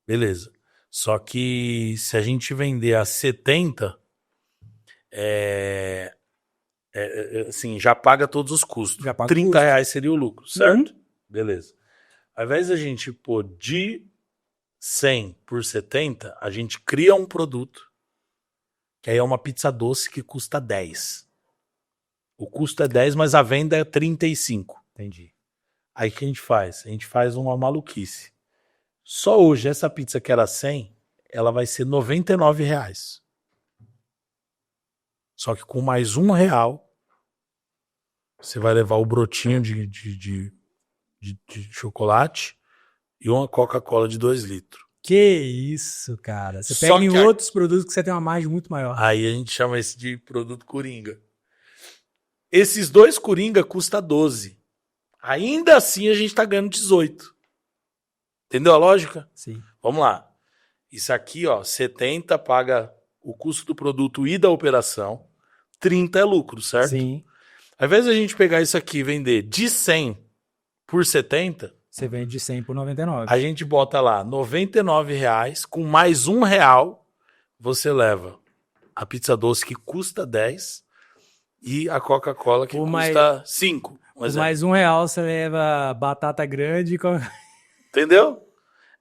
Beleza. Só que se a gente vender a 70, assim, já paga todos os custos. Já paga R$30 seria o lucro, certo? Uhum. Beleza. Ao invés da gente pôr de 100 por 70, a gente cria um produto, que aí é uma pizza doce que custa 10. O custo é 10, mas a venda é 35. Entendi. Aí o que a gente faz? A gente faz uma maluquice. Só hoje, essa pizza que era 100, ela vai ser R$99. Só que com mais R$1, você vai levar o brotinho de chocolate e uma Coca-Cola de 2 litros. Que isso, cara. Você Só pega em que outros produtos que você tem uma margem muito maior. Aí a gente chama esse de produto Coringa. Esses 2 Coringa custa 12. Ainda assim a gente tá ganhando 18. Entendeu a lógica? Sim. Vamos lá. Isso aqui, 70 paga o custo do produto e da operação. 30 é lucro, certo? Sim. Ao invés de a gente pegar isso aqui e vender de 100 por 70, você vende de 100 por 99. a gente bota lá R$99, com mais R$1, você leva a pizza doce que custa 10 e a Coca-Cola que custa 5. Por mais R$1 você leva batata grande e... Entendeu?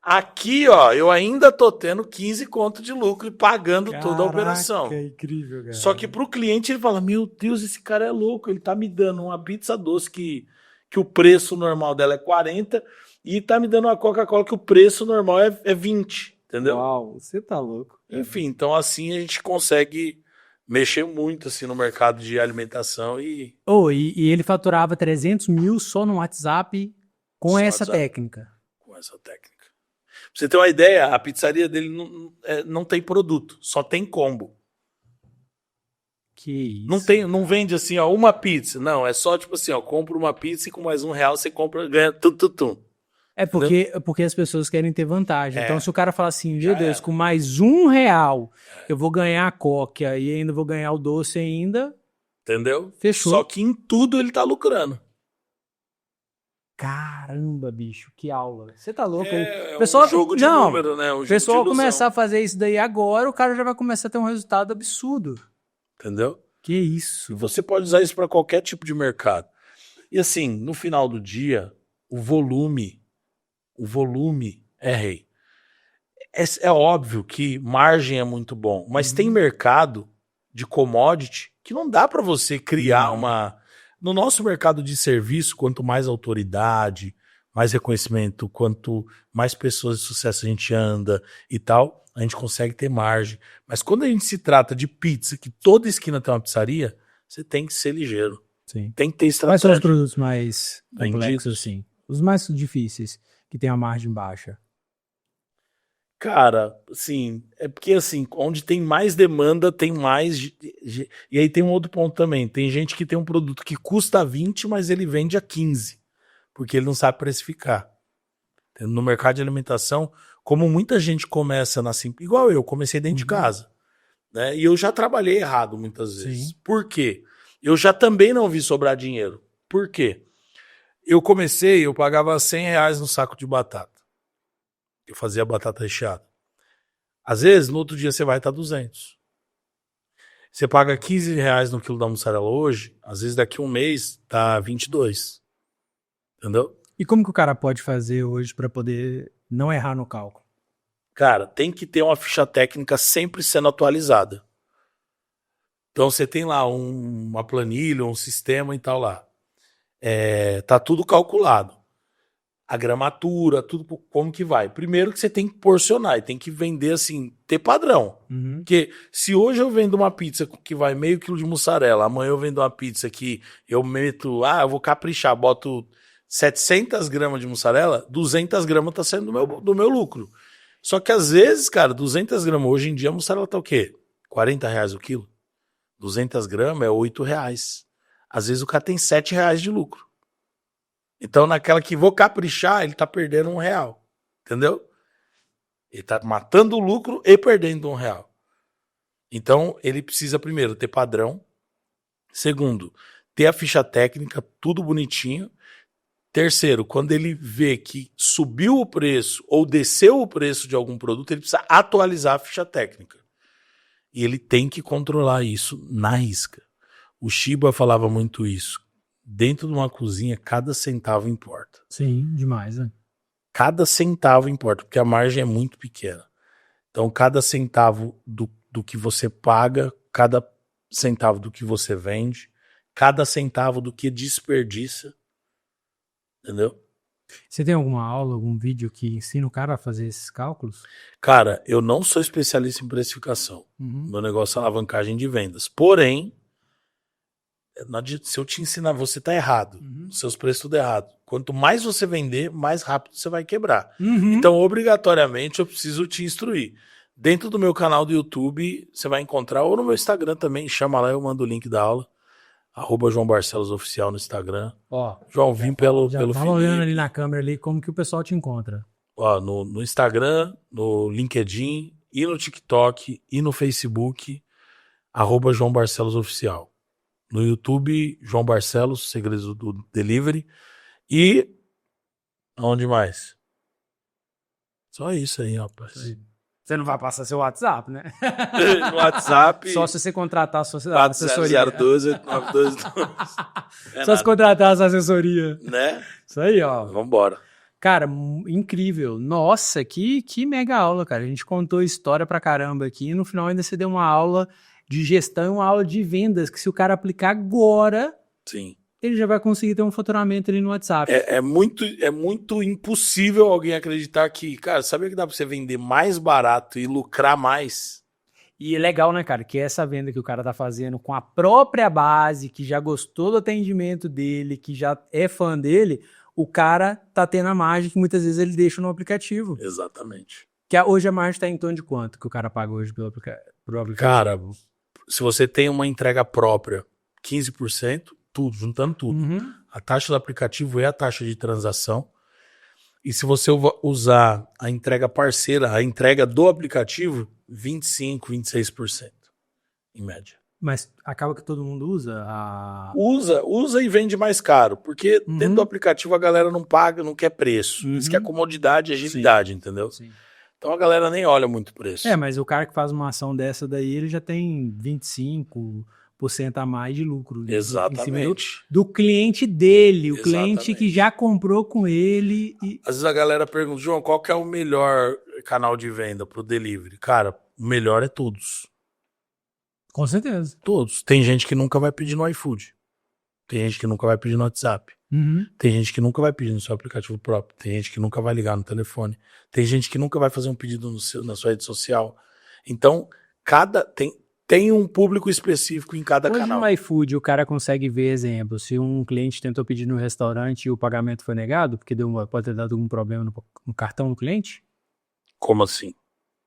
Aqui, eu ainda tô tendo 15 conto de lucro e pagando toda a operação. É incrível, cara. Só que pro cliente ele fala, meu Deus, esse cara é louco, ele tá me dando uma pizza doce que o preço normal dela é 40 e tá me dando uma Coca-Cola que o preço normal é 20, entendeu? Uau, você tá louco. Enfim, então assim a gente consegue mexer muito assim no mercado de alimentação e ele faturava 300 mil só no WhatsApp com Só essa WhatsApp. técnica. Com essa técnica. Pra você ter uma ideia, a pizzaria dele não tem produto, só tem combo. Que isso. Não vende assim, uma pizza. Não, é só tipo assim, compra uma pizza e com mais R$1 você ganha tum. É porque as pessoas querem ter vantagem. Então, se o cara fala assim, meu Deus, era. com mais R$1 eu vou ganhar a coca e ainda vou ganhar o doce ainda. Entendeu? Fechou. Só que em tudo ele tá lucrando. Caramba, bicho, que aula. Você tá louco? É um jogo de número, né? O pessoal começar a fazer isso daí agora, o cara já vai começar a ter um resultado absurdo. Entendeu? Que isso. E você pode usar isso para qualquer tipo de mercado. E assim, no final do dia, o volume é rei. É óbvio que margem é muito bom, mas tem mercado de commodity que não dá para você criar No nosso mercado de serviço, quanto mais autoridade, mais reconhecimento, quanto mais pessoas de sucesso a gente anda e tal, a gente consegue ter margem. Mas quando a gente se trata de pizza, que toda esquina tem uma pizzaria, você tem que ser ligeiro. Sim. Tem que ter Quais são os estratégia. produtos mais Vendidos. complexos, assim? Os mais difíceis, que tem a margem baixa? Cara, assim, é porque assim, onde tem mais demanda, tem mais. E aí tem um outro ponto também. Tem gente que tem um produto que custa 20, mas ele vende a 15, porque ele não sabe precificar. No mercado de alimentação, como muita gente começa na simples, igual eu, comecei dentro de casa, né? E eu já trabalhei errado muitas vezes. Sim. Por quê? Eu já também não vi sobrar dinheiro. Por quê? Eu comecei, eu pagava R$100 no saco de batata. Eu fazia batata recheada. Às vezes, no outro dia você vai estar 200. Você paga R$15 no quilo da mussarela hoje, às vezes daqui a um mês tá 22. Entendeu? E como que o cara pode fazer hoje para poder não errar no cálculo? Cara, tem que ter uma ficha técnica sempre sendo atualizada. Então você tem lá uma planilha, um sistema e tal lá. Tá tudo calculado. A gramatura, tudo como que vai. Primeiro que você tem que porcionar e tem que vender assim, ter padrão. Porque se hoje eu vendo uma pizza que vai meio quilo de mussarela, amanhã eu vendo uma pizza que eu meto, eu vou caprichar, boto 700 gramas de mussarela, 200 gramas tá saindo do meu lucro. Só que às vezes, cara, 200 gramas, hoje em dia a mussarela tá o quê? R$40 o quilo? 200 gramas é R$8. Às vezes o cara tem R$7 de lucro. Então, naquela que vou caprichar, ele tá perdendo R$1. Entendeu? Ele tá matando o lucro e perdendo R$1. Então, ele precisa, primeiro, ter padrão. Segundo, ter a ficha técnica, tudo bonitinho. Terceiro, quando ele vê que subiu o preço ou desceu o preço de algum produto, ele precisa atualizar a ficha técnica. E ele tem que controlar isso na risca. O Shiba falava muito isso. Dentro de uma cozinha, cada centavo importa. Sim, demais, né? Cada centavo importa, porque a margem é muito pequena. Então, cada centavo do que você paga, cada centavo do que você vende, cada centavo do que desperdiça. Entendeu? Você tem alguma aula, algum vídeo que ensina o cara a fazer esses cálculos? Cara, eu não sou especialista em precificação. Meu negócio é alavancagem de vendas. Porém, se eu te ensinar, você tá errado. Os seus preços tudo errado. Quanto mais você vender, mais rápido você vai quebrar. Então, obrigatoriamente, eu preciso te instruir. Dentro do meu canal do YouTube, você vai encontrar, ou no meu Instagram também, chama lá, eu mando o link da aula. @João Barcelos Oficial no Instagram. Ó, João, vim pelo tava Felipe. olhando ali na câmera ali como que o pessoal te encontra. Ó, no Instagram, no LinkedIn, e no TikTok, e no Facebook, @João Barcelos Oficial. No YouTube, João Barcelos, Segredos do Delivery. E aonde mais? Só isso aí, rapaz. Você não vai passar seu WhatsApp, né? No WhatsApp, Só se você contratar a sua assessoria. 40012-8912. Só se contratar a sua assessoria. Né? Isso aí, ó. Vambora. Cara, incrível. Nossa, que mega aula, cara. A gente contou história pra caramba aqui e no final ainda você deu uma aula de gestão e uma aula de vendas que se o cara aplicar agora, Sim. ele já vai conseguir ter um faturamento ali no WhatsApp. É muito impossível alguém acreditar que, cara, sabia que dá pra você vender mais barato e lucrar mais? E é legal, né, cara, que essa venda que o cara tá fazendo com a própria base, que já gostou do atendimento dele, que já é fã dele, o cara tá tendo a margem que muitas vezes ele deixa no aplicativo. Exatamente. Que hoje a margem tá em torno de quanto que o cara paga hoje pelo aplicativo? Cara, se você tem uma entrega própria, 15%, tudo, juntando tudo. A taxa do aplicativo é a taxa de transação. E se você usar a entrega parceira, a entrega do aplicativo, 25%, 26%, em média. Mas acaba que todo mundo usa Usa e vende mais caro, porque dentro do aplicativo a galera não paga, não quer preço. Isso que é comodidade e agilidade, entendeu? Sim. Então a galera nem olha muito preço. Mas o cara que faz uma ação dessa daí, ele já tem 25% a mais de lucro. Exatamente. Em cima do cliente dele, o Exatamente. cliente que já comprou com ele. Às vezes a galera pergunta, João, qual que é o melhor canal de venda pro delivery? Cara, o melhor é todos. Com certeza. Todos. Tem gente que nunca vai pedir no iFood. Tem gente que nunca vai pedir no WhatsApp. Tem gente que nunca vai pedir no seu aplicativo próprio. Tem gente que nunca vai ligar no telefone. Tem gente que nunca vai fazer um pedido na sua rede social. Então, tem um público específico em cada Hoje canal. no iFood o cara consegue ver, exemplo, se um cliente tentou pedir no restaurante e o pagamento foi negado, porque pode ter dado algum problema no cartão do cliente, Como assim?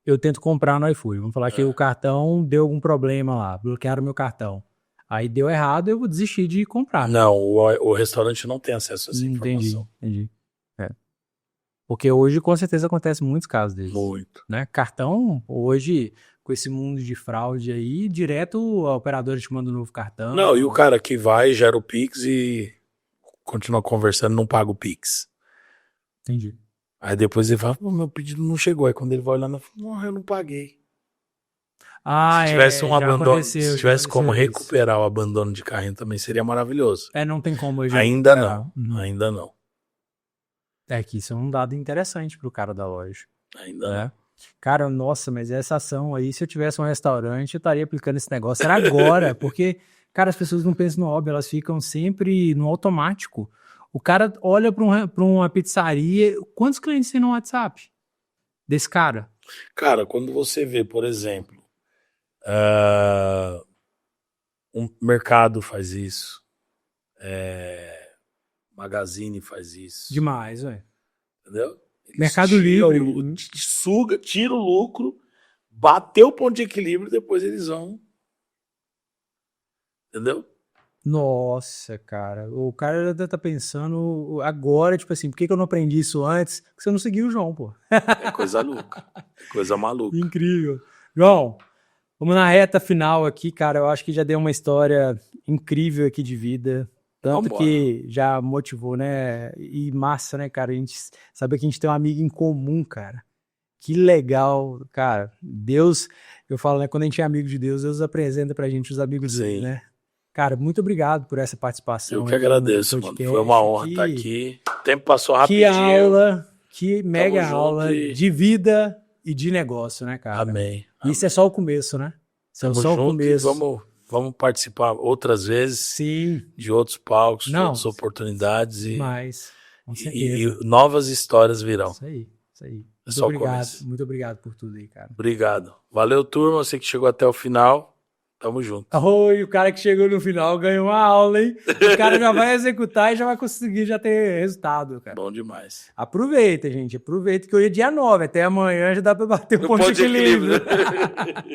eu tento comprar no iFood. Vamos falar que o cartão deu algum problema lá, bloquearam meu cartão. Aí deu errado, eu vou desistir de comprar. Não, o restaurante não tem acesso a essa informação. Entendi. Porque hoje, com certeza, acontece muitos casos desses. Muito. Né? Cartão, hoje, com esse mundo de fraude aí, direto a operadora te manda um novo cartão. Não, e o cara que vai, gera o Pix e continua conversando, não paga o Pix. Entendi. Aí depois ele fala, meu pedido não chegou. Aí quando ele vai olhar, não, eu não paguei. Se tivesse um abandono, se tivesse como recuperar o abandono de carrinho também seria maravilhoso. Não tem como hoje. Ainda não, ainda não. É que isso é um dado interessante pro cara da loja. Ainda não. Cara, nossa, mas essa ação aí, se eu tivesse um restaurante, eu estaria aplicando esse negócio. Era agora, porque, cara, as pessoas não pensam no óbvio, elas ficam sempre no automático. O cara olha pra uma pizzaria, quantos clientes tem no WhatsApp desse cara? Cara, quando você vê, por exemplo, um mercado faz isso, Magazine faz isso. Demais, velho. Entendeu? Mercado Livre. Tira o lucro, bateu o ponto de equilíbrio e depois eles vão. Entendeu? Nossa, cara. O cara tá pensando agora, tipo assim, por que eu não aprendi isso antes? Porque você não seguiu o João, pô. É coisa louca. É coisa maluca. Incrível. João, vamos na reta final aqui, cara. Eu acho que já deu uma história incrível aqui de vida. Tanto Vambora. Que já motivou, né? E massa, né, cara? A gente sabe que a gente tem um amigo em comum, cara. Que legal, cara. Deus, eu falo, né? Quando a gente é amigo de Deus, Deus apresenta pra gente os amigos dele, né? Cara, muito obrigado por essa participação. Eu que agradeço, mano. Foi uma honra estar aqui. O tempo passou rapidinho. Que aula, que mega aula de vida e de negócio, né, cara? Amém. Isso é só o começo, né? Isso é só o começo. Vamos participar outras vezes. Sim. De outros palcos, de outras oportunidades. Com certeza. E novas histórias virão. Isso aí. Muito obrigado. Muito obrigado por tudo aí, cara. Obrigado. Valeu, turma. Você que chegou até o final. Tamo junto. Oi, o cara que chegou no final ganhou uma aula, hein? O cara já vai executar e já vai conseguir já ter resultado, cara. Bom demais. Aproveita, gente. Aproveita que hoje é dia 9. Até amanhã já dá pra bater o ponto de equilíbrio.